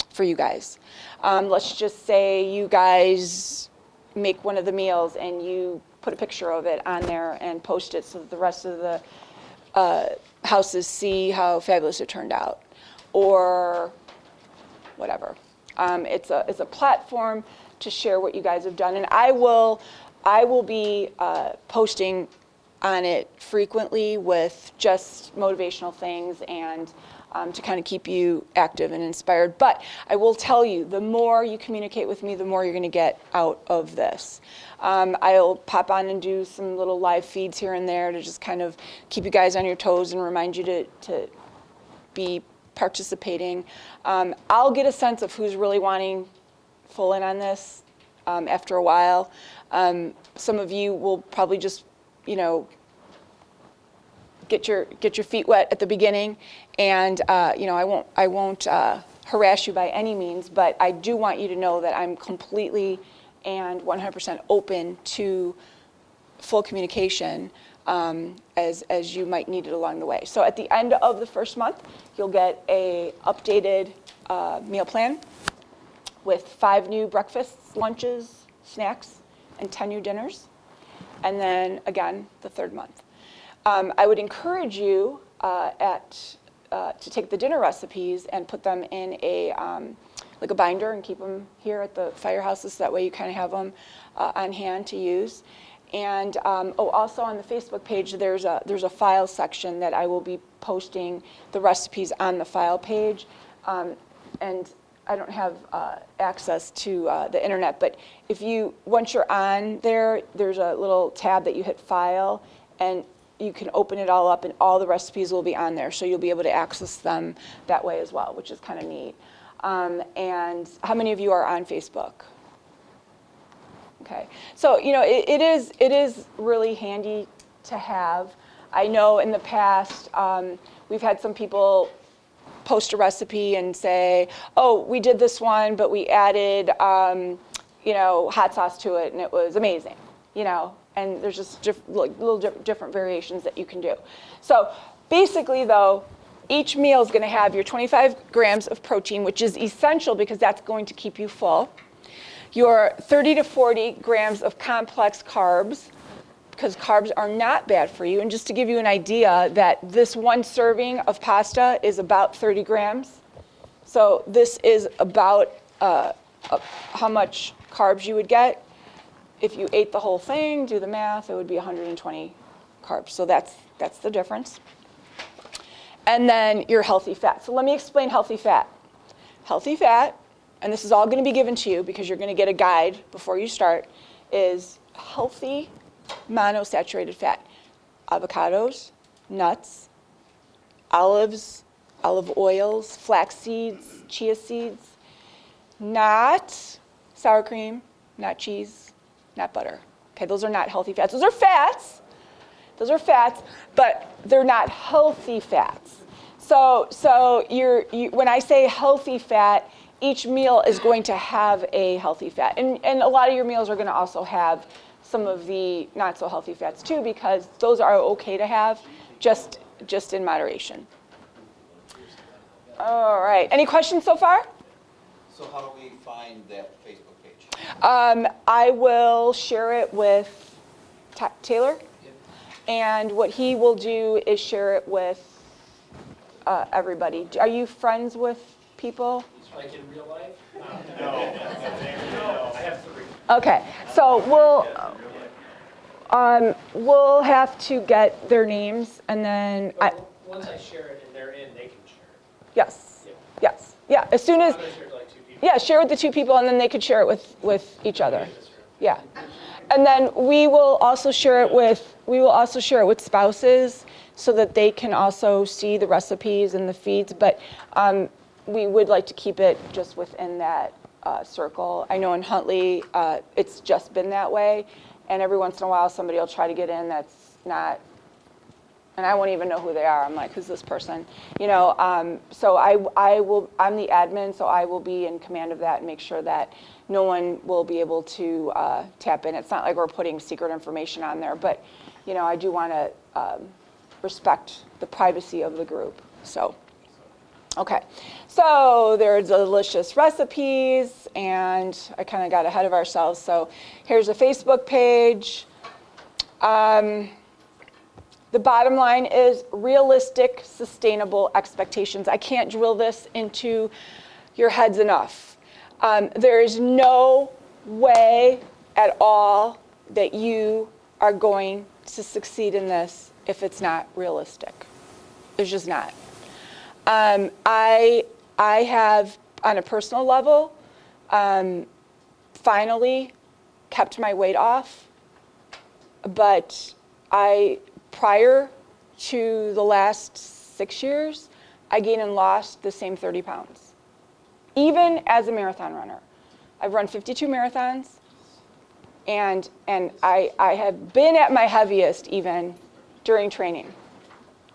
for you guys. Let's just say you guys make one of the meals and you put a picture of it on there and post it so that the rest of the houses see how fabulous it turned out, or whatever. It's a platform to share what you guys have done, and I will be posting on it frequently with just motivational things and to kind of keep you active and inspired. But I will tell you, the more you communicate with me, the more you're going to get out of this. I'll pop on and do some little live feeds here and there to just kind of keep you guys on your toes and remind you to be participating. I'll get a sense of who's really wanting full in on this after a while. Some of you will probably just, get your feet wet at the beginning, and I won't harass you by any means, but I do want you to know that I'm completely and 100% open to full communication as you might need it along the way. So at the end of the first month, you'll get a updated meal plan with 5 new breakfasts, lunches, snacks, and 10 new dinners. And then again, the third month. I would encourage you to take the dinner recipes and put them in like a binder and keep them here at the firehouses. So that way you kind of have them on hand to use. And also on the Facebook page, there's a file section that I will be posting the recipes on the file page. And I don't have access to the internet, but once you're on there, there's a little tab that you hit file, and you can open it all up, and all the recipes will be on there, so you'll be able to access them that way as well, which is kind of neat. And how many of you are on Facebook? Okay, so it is really handy to have. I know in the past we've had some people post a recipe and say, oh, we did this one, but we added hot sauce to it, and it was amazing, and there's just little different variations that you can do. So basically, though, each meal is going to have your 25 grams of protein, which is essential because that's going to keep you full, your 30 to 40 grams of complex carbs, because carbs are not bad for you. And just to give you an idea that this one serving of pasta is about 30 grams. So this is about how much carbs you would get. If you ate the whole thing, do the math, it would be 120 carbs. So that's the difference. And then your healthy fat. So let me explain healthy fat. Healthy fat, and this is all going to be given to you because you're going to get a guide before you start, is healthy monosaturated fat. Avocados, nuts, olives, olive oils, flax seeds, chia seeds, not sour cream, not cheese, not butter. Okay, those are not healthy fats. Those are fats, but they're not healthy fats. So when I say healthy fat, each meal is going to have a healthy fat. And a lot of your meals are going to also have some of the not so healthy fats too, because those are okay to have, just in moderation. All right, any questions so far? So how do we find that Facebook page? I will share it with Taylor, and what he will do is share it with everybody. Are you friends with people? Like in real life? No, I have 3. Okay, so we'll have to get their names, and then Once I share it and they're in, they can share it. yes. As soon as I'm going to share it to like 2 people. yeah, share with the 2 people, and then they could share it with each other. Yeah, and then we will also share it with spouses so that they can also see the recipes and the feeds. But we would like to keep it just within that circle. I know in Huntley it's just been that way, and every once in a while somebody will try to get in that's not and I won't even know who they are. I'm like, who's this person? So I'm the admin, so I will be in command of that and make sure that no one will be able to tap in. It's not like we're putting secret information on there, but I do want to respect the privacy of the group. So, okay. So there are delicious recipes, and I kind of got ahead of ourselves. So here's a Facebook page. The bottom line is realistic, sustainable expectations. I can't drill this into your heads enough. There is no way at all that you are going to succeed in this if it's not realistic. There's just not. I have, on a personal level, finally kept my weight off, but prior to the last 6 years, I gained and lost the same 30 pounds. Even as a marathon runner. I've run 52 marathons, and I have been at my heaviest even during training.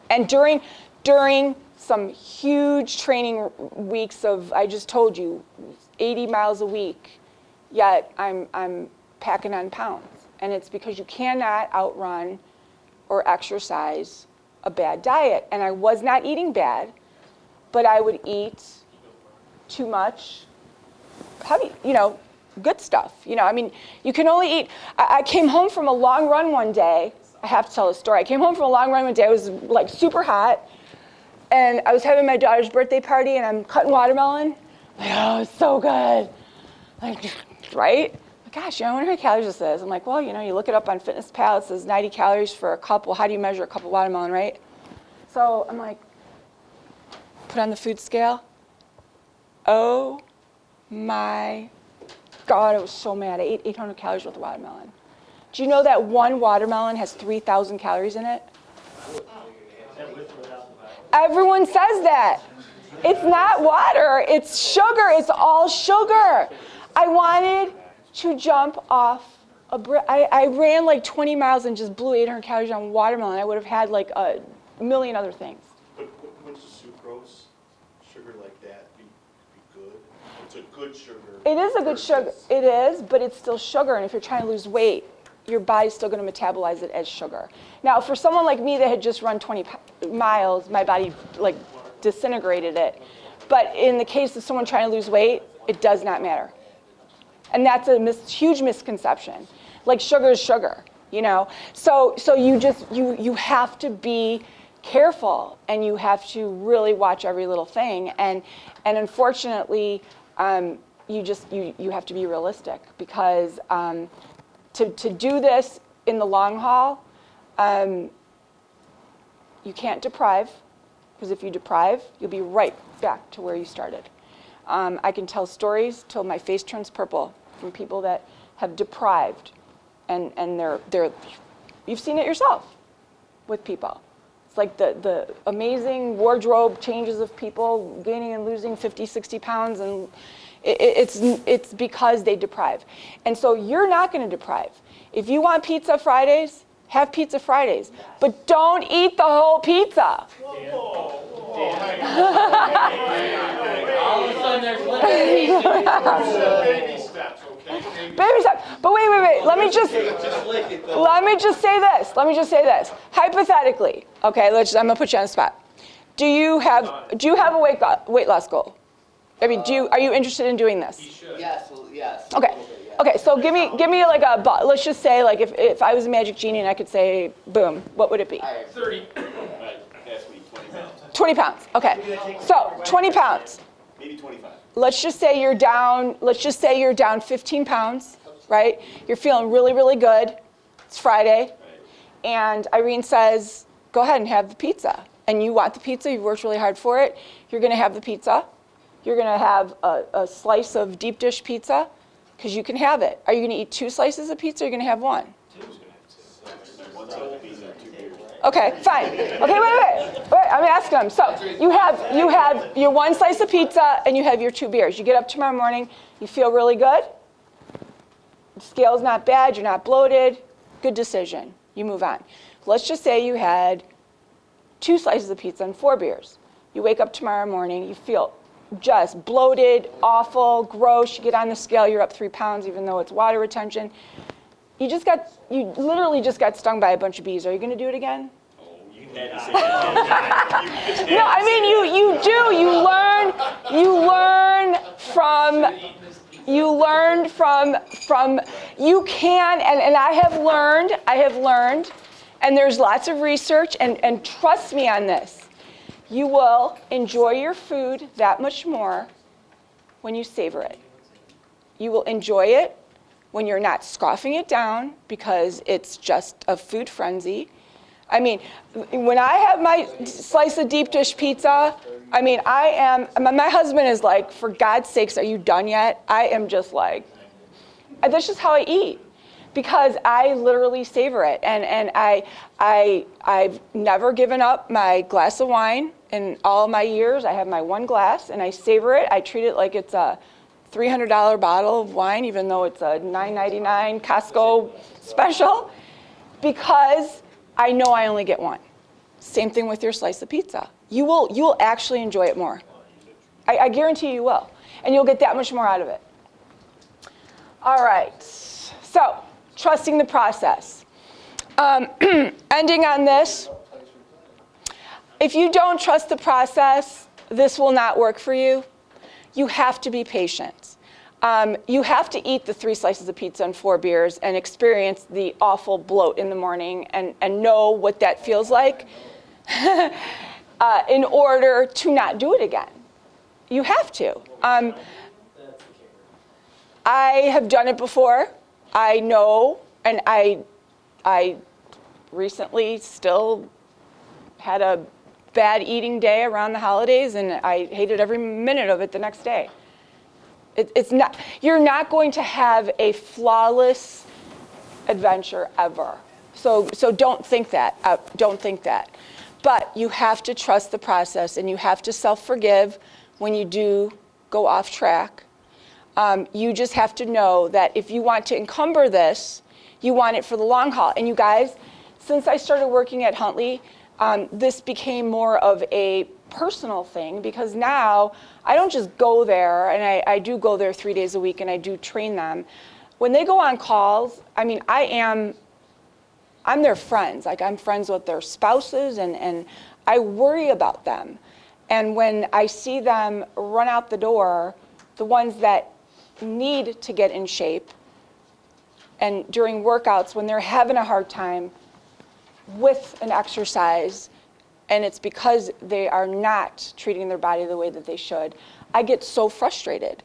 And during some huge training weeks of, I just told you, 80 miles a week, yet I'm packing on pounds. And it's because you cannot outrun or exercise a bad diet. And I was not eating bad, but I would eat too much heavy, good stuff. You can only eat. I came home from a long run one day. I have to tell a story. I came home from a long run one day. It was like super hot. And I was having my daughter's birthday party, and I'm cutting watermelon. Like, oh, it's so good. Like, right? Gosh, I wonder how many calories this is. I'm like, well, you look it up on FitnessPal. It says 90 calories for a cup. Well, how do you measure a cup of watermelon, right? So I'm like, put on the food scale. Oh my God, I was so mad. I ate 800 calories worth of watermelon. Do you know that one watermelon has 3,000 calories in it? Everyone says that. It's not water, it's sugar. It's all sugar. I wanted to jump off a brick. I ran like 20 miles and just blew 800 calories on watermelon. I would have had like a million other things. But wouldn't the sucrose, sugar like that, be good? It's a good sugar. It is a good sugar. It is, but it's still sugar. And if you're trying to lose weight, your body's still going to metabolize it as sugar. Now, for someone like me that had just run 20 miles, my body like disintegrated it. But in the case of someone trying to lose weight, it does not matter. And that's a huge misconception. Like sugar is sugar, So you have to be careful, and you have to really watch every little thing. And unfortunately, you have to be realistic, because to do this in the long haul, you can't deprive, because if you deprive, you'll be right back to where you started. I can tell stories till my face turns purple from people that have deprived, and they're you've seen it yourself with people. It's like the amazing wardrobe changes of people gaining and losing 50, 60 pounds, and it's because they deprive. And so you're not going to deprive. If you want pizza Fridays, have pizza Fridays, but don't eat the whole pizza. All of a sudden, there's Baby steps, okay? Baby steps. But wait. Let me just say this. Hypothetically, okay, I'm gonna put you on the spot. Do you have a weight loss goal? I mean, are you interested in doing this? Yes. Okay, so give me like let's just say, like, if I was a magic genie and I could say, boom, what would it be? 30. Last week, 20 pounds. 20 pounds, okay. So 20 pounds. Maybe 25. Let's just say you're down 15 pounds, right? You're feeling really, really good. It's Friday. And Irene says, go ahead and have the pizza. And you want the pizza, you've worked really hard for it. You're gonna have the pizza. You're gonna have a slice of deep dish pizza, because you can have it. Are you gonna eat 2 slices of pizza, or are you gonna have 1? Okay, fine. Okay, wait. I'm asking them. So you have your 1 slice of pizza, and you have your 2 beers. You get up tomorrow morning, you feel really good. The scale's not bad, you're not bloated. Good decision. You move on. Let's just say you had 2 slices of pizza and 4 beers. You wake up tomorrow morning, you feel just bloated, awful, gross. You get on the scale, you're up 3 pounds, even though it's water retention. You literally just got stung by a bunch of bees. Are you going to do it again? You had to say that. No, I mean, you do. You learn from, you can, and I have learned, and there's lots of research, and trust me on this, you will enjoy your food that much more when you savor it. You will enjoy it when you're not scoffing it down because it's just a food frenzy. I mean, when I have my slice of deep dish pizza, I mean, my husband is like, for God's sakes, are you done yet? I am just like, that's just how I eat because I literally savor it. And I've never given up my glass of wine in all my years. I have my 1 glass and I savor it. I treat it like it's a $300 bottle of wine, even though it's a $9.99 Costco special, because I know I only get 1. Same thing with your slice of pizza. You will actually enjoy it more. I guarantee you will. And you'll get that much more out of it. All right. So, trusting the process. Ending on this. If you don't trust the process, this will not work for you. You have to be patient. You have to eat the 3 slices of pizza and 4 beers and experience the awful bloat in the morning and know what that feels like in order to not do it again. You have to. I have done it before. I know, and I recently still had a bad eating day around the holidays, and I hated every minute of it the next day. It's not. You're not going to have a flawless adventure ever. So don't think that. Don't think that. But you have to trust the process, and you have to self-forgive when you do go off track. You just have to know that if you want to encumber this, you want it for the long haul. And you guys, since I started working at Huntley, this became more of a personal thing because now I don't just go there, and I do go there 3 days a week and I do train them. When they go on calls, I mean, I'm their friends. Like, I'm friends with their spouses, and I worry about them. And when I see them run out the door, the ones that need to get in shape, and during workouts when they're having a hard time with an exercise, and it's because they are not treating their body the way that they should, I get so frustrated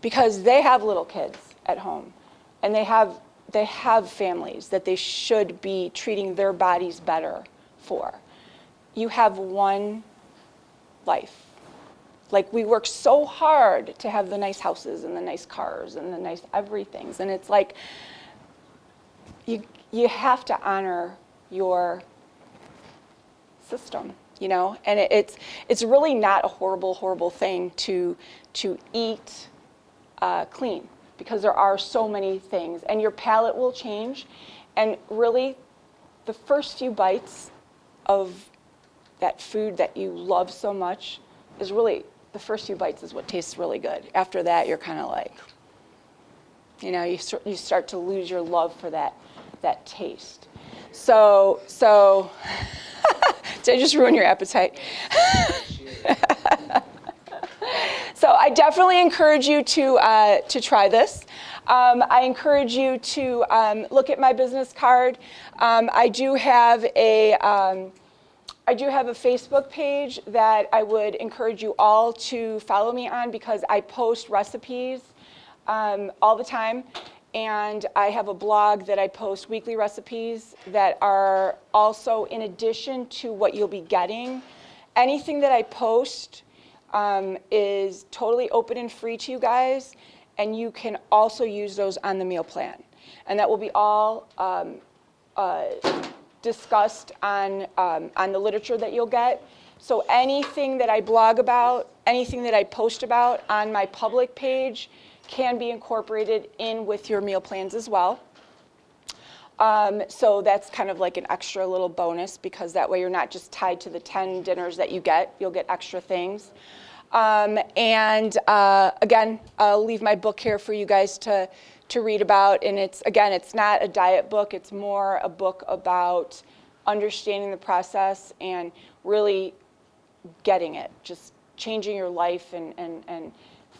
because they have little kids at home, and they have families that they should be treating their bodies better for. You have one life. Like, we work so hard to have the nice houses and the nice cars and the nice everythings, and it's like you have to honor your system, you know. And it's really not a horrible thing to eat clean, because there are so many things, and your palate will change. And really, the first few bites of that food that you love so much is really, the first few bites is what tastes really good. After that, you're kind of like, you know, you start to lose your love for that taste. So did I just ruin your appetite? So I definitely encourage you to try this. I encourage you to look at my business card. I do have a Facebook page that I would encourage you all to follow me on, because I post recipes all the time. And I have a blog that I post weekly recipes that are also in addition to what you'll be getting. Anything that I post is totally open and free to you guys, and you can also use those on the meal plan. And that will be all discussed on the literature that you'll get. So anything that I blog about, anything that I post about on my public page can be incorporated in with your meal plans as well. So that's kind of like an extra little bonus, because that way you're not just tied to the 10 dinners that you get. You'll get extra things. Again, I'll leave my book here for you guys to read about. And it's not a diet book. It's more a book about understanding the process and really getting it, just changing your life and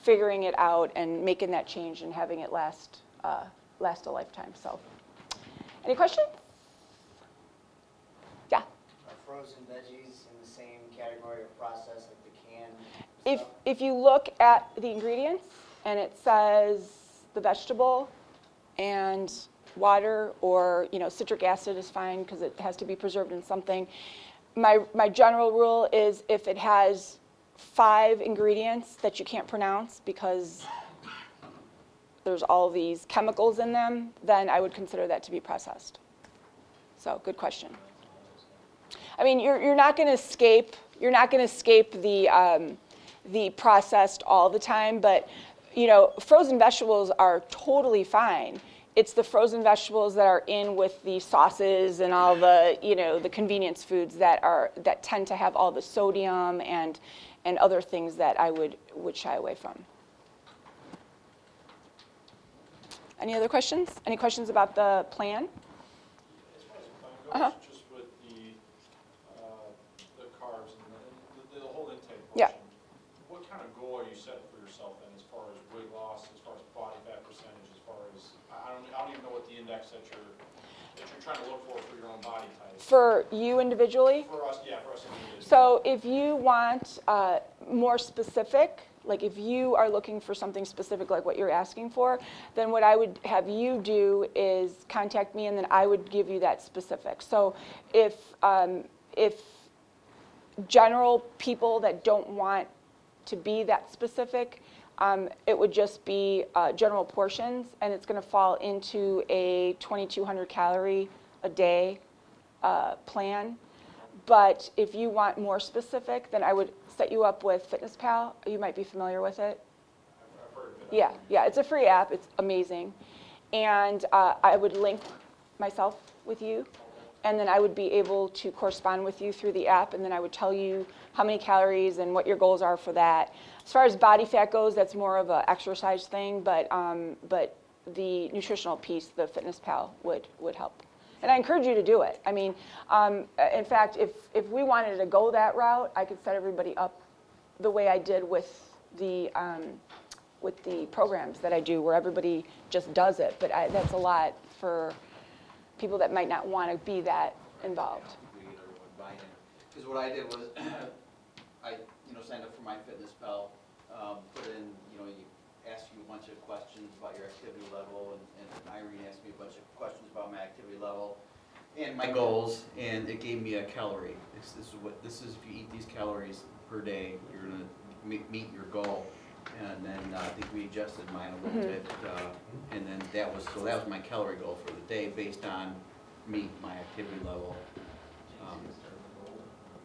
figuring it out and making that change and having it last a lifetime. So, any questions? Yeah. Are frozen veggies in the same category of process like the canned stuff? If you look at the ingredients and it says the vegetable and water, or citric acid is fine because it has to be preserved in something. My general rule is if it has 5 ingredients that you can't pronounce because there's all these chemicals in them, then I would consider that to be processed. So, good question. I mean, you're not going to escape the processed all the time, but frozen vegetables are totally fine. It's the frozen vegetables that are in with the sauces and all the the convenience foods that tend to have all the sodium and other things that I would shy away from. Any other questions? Any questions about the plan? As far as the plan goes, just with the carbs and the whole intake portion, Yeah. what kind of goal are you setting for yourself then, as far as weight loss, as far as body fat percentage, as far as I don't even know what the index that you're trying to look for your own body type. For you individually? For us, yeah, for us individually. So if you want more specific, like if you are looking for something specific like what you're asking for, then what I would have you do is contact me, and then I would give you that specific. So if general people that don't want to be that specific, it would just be general portions, and it's going to fall into a 2,200 calorie a day plan. But if you want more specific, then I would set you up with FitnessPal. You might be familiar with it. I've heard of it. Yeah, it's a free app. It's amazing. And I would link myself with you, and then I would be able to correspond with you through the app, and then I would tell you how many calories and what your goals are for that. As far as body fat goes, that's more of an exercise thing, but the nutritional piece, the FitnessPal, would help. And I encourage you to do it. I mean, in fact, if we wanted to go that route, I could set everybody up the way I did with the programs that I do, where everybody just does it. But that's a lot for people that might not want to be that involved. Because what I did was, I signed up for my FitnessPal, put in, you ask you a bunch of questions about your activity level, and Irene asked me a bunch of questions about my activity level and my goals, and it gave me a calorie. This is if you eat these calories per day, you're gonna meet your goal. And then I think we adjusted mine a little bit, and then that was my calorie goal for the day based on my activity level,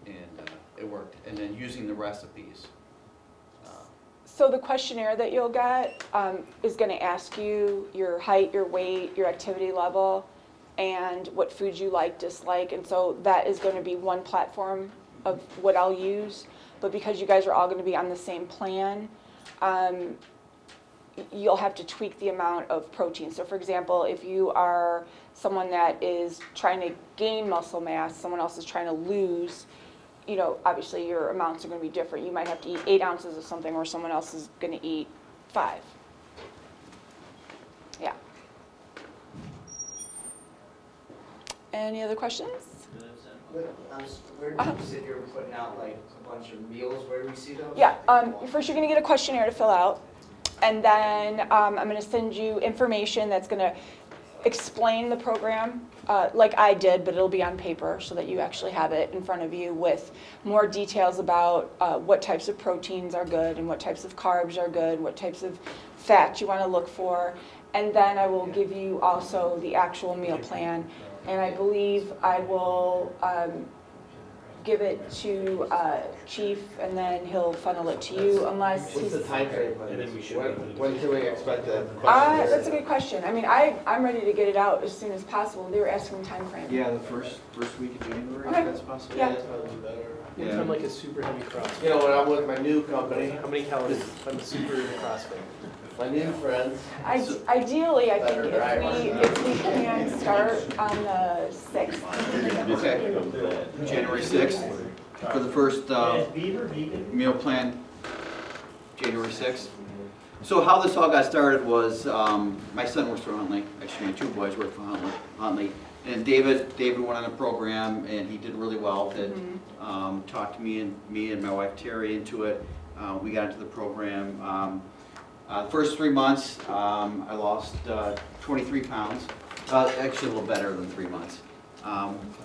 and it worked. And then using the recipes. So the questionnaire that you'll get is going to ask you your height, your weight, your activity level, and what foods you like, dislike. And so that is going to be one platform of what I'll use. But because you guys are all going to be on the same plan, you'll have to tweak the amount of protein. So for example, if you are someone that is trying to gain muscle mass, someone else is trying to lose, obviously your amounts are going to be different. You might have to eat 8 ounces of something, or someone else is going to eat 5. Yeah. Any other questions? Where do you sit here putting out like a bunch of meals? Where do we see those? Yeah, first you're going to get a questionnaire to fill out, and then I'm going to send you information that's going to explain the program like I did, but it'll be on paper so that you actually have it in front of you with more details about what types of proteins are good and what types of carbs are good, what types of fat you want to look for. And then I will give you also the actual meal plan. And I believe I will give it to Chief, and then he'll funnel it to you unless What's he's... the time frame? And then we should- When can we expect that? That's a good question. I mean, I'm ready to get it out as soon as possible. They were asking time frame. Yeah, the first week of January, Okay. if that's possible. Yeah. That's probably better. It's Yeah. on like a super heavy cross. You know, when I'm with my new company, How many calories? I'm a super CrossFit. my new friends, Ideally, I think Better if we can start on the 6th. Okay, January 6th, for the first meal plan, January 6th. So how this all got started was, my son works for Huntley, actually my two boys work for Huntley. And David went on a program and he did really well with it. Talked me and my wife Terry into it. We got into the program. The first 3 months, I lost 23 pounds, actually a little better than 3 months.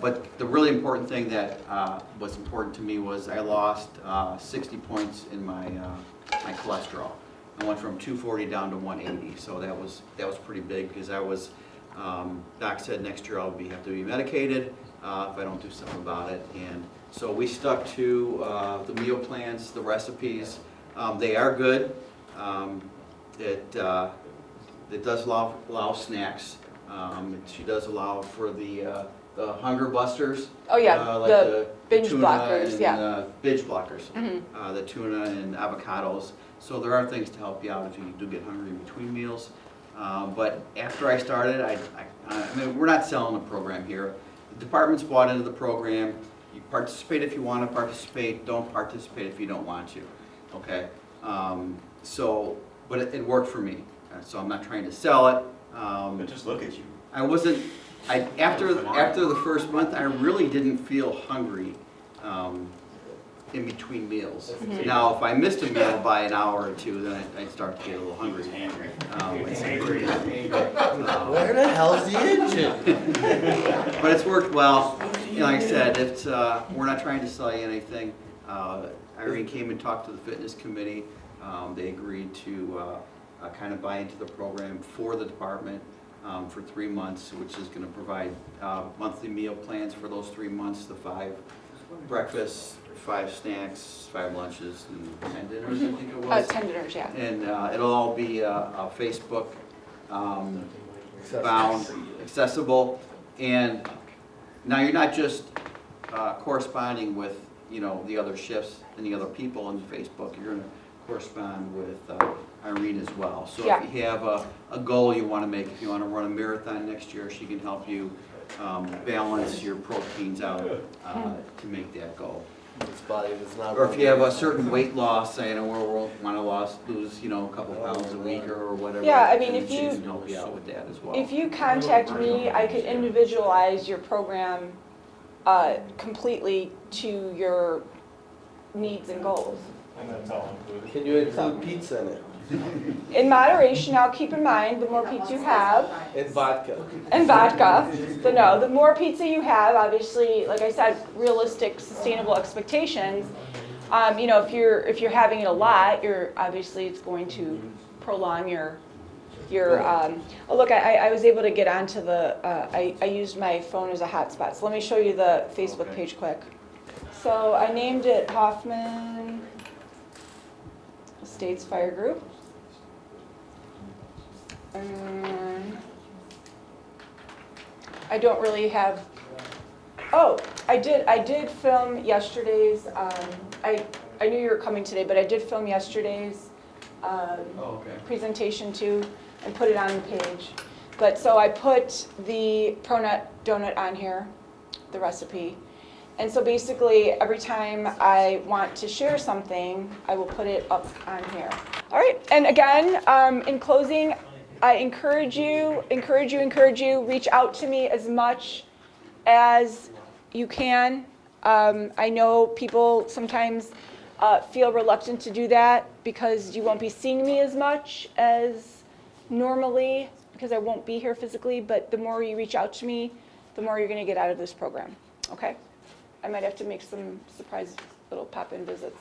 But the really important thing that was important to me was I lost 60 points in my cholesterol. I went from 240 down to 180, so that was pretty big because I was, doc said next year I'll have to be medicated if I don't do something about it. And so we stuck to the meal plans, the recipes. They are good. It does allow snacks. She does allow for the hunger busters. Oh, yeah, like the binge tuna blockers, and, yeah. binge blockers. The tuna and avocados. So there are things to help you out if you do get hungry in between meals. But after I started, I mean, we're not selling the program here. The department's bought into the program. You participate if you want to participate. Don't participate if you don't want to. Okay. But it worked for me. So I'm not trying to sell it. But just look at you. I wasn't. After the first month, I really didn't feel hungry in between meals. Now, if I missed a meal by an hour or two, then I'd start to get a little hungry. where the hell's the engine? But it's worked well. Like I said, we're not trying to sell you anything. Irene came and talked to the fitness committee. They agreed to kind of buy into the program for the department for 3 months, which is going to provide monthly meal plans for those 3 months, the 5 breakfasts, 5 snacks, 5 lunches, and 10 dinners, I think it was. 10 dinners, yeah. And it'll all be Facebook bound, accessible. And now you're not just corresponding with, the other shifts and the other people on Facebook. You're going to correspond with Irene as well. So Yeah. if you have a goal you want to make, if you want to run a marathon next year, she can help you balance your proteins out to make that goal. This body does not. Or if you have a certain weight loss, say, we want to lose, a couple pounds a week or whatever. Yeah, I mean, then if she you- can help you out with that as well. If you contact me, I could individualize your program completely to your needs and goals. And that's all included. Can you include pizza in it? In moderation, now keep in mind, the more pizza you have, And vodka? and vodka, the more pizza you have, obviously, like I said, realistic, sustainable expectations. If you're having it a lot, obviously it's going to prolong your. Oh look, I was able to get onto I used my phone as a hotspot. So let me show you the Facebook page quick. So I named it Hoffman Estates Fire Group. I don't really have. Oh, I did film yesterday's. I knew you were coming today, but I did film yesterday's presentation too, and put it on the page. But so I put the Pro-Nut donut on here, the recipe. And so basically, every time I want to share something, I will put it up on here. All right, and again, in closing, I encourage you, reach out to me as much as you can. I know people sometimes feel reluctant to do that because you won't be seeing me as much as normally because I won't be here physically, but the more you reach out to me, the more you're gonna get out of this program, okay? I might have to make some surprise little pop-in visits.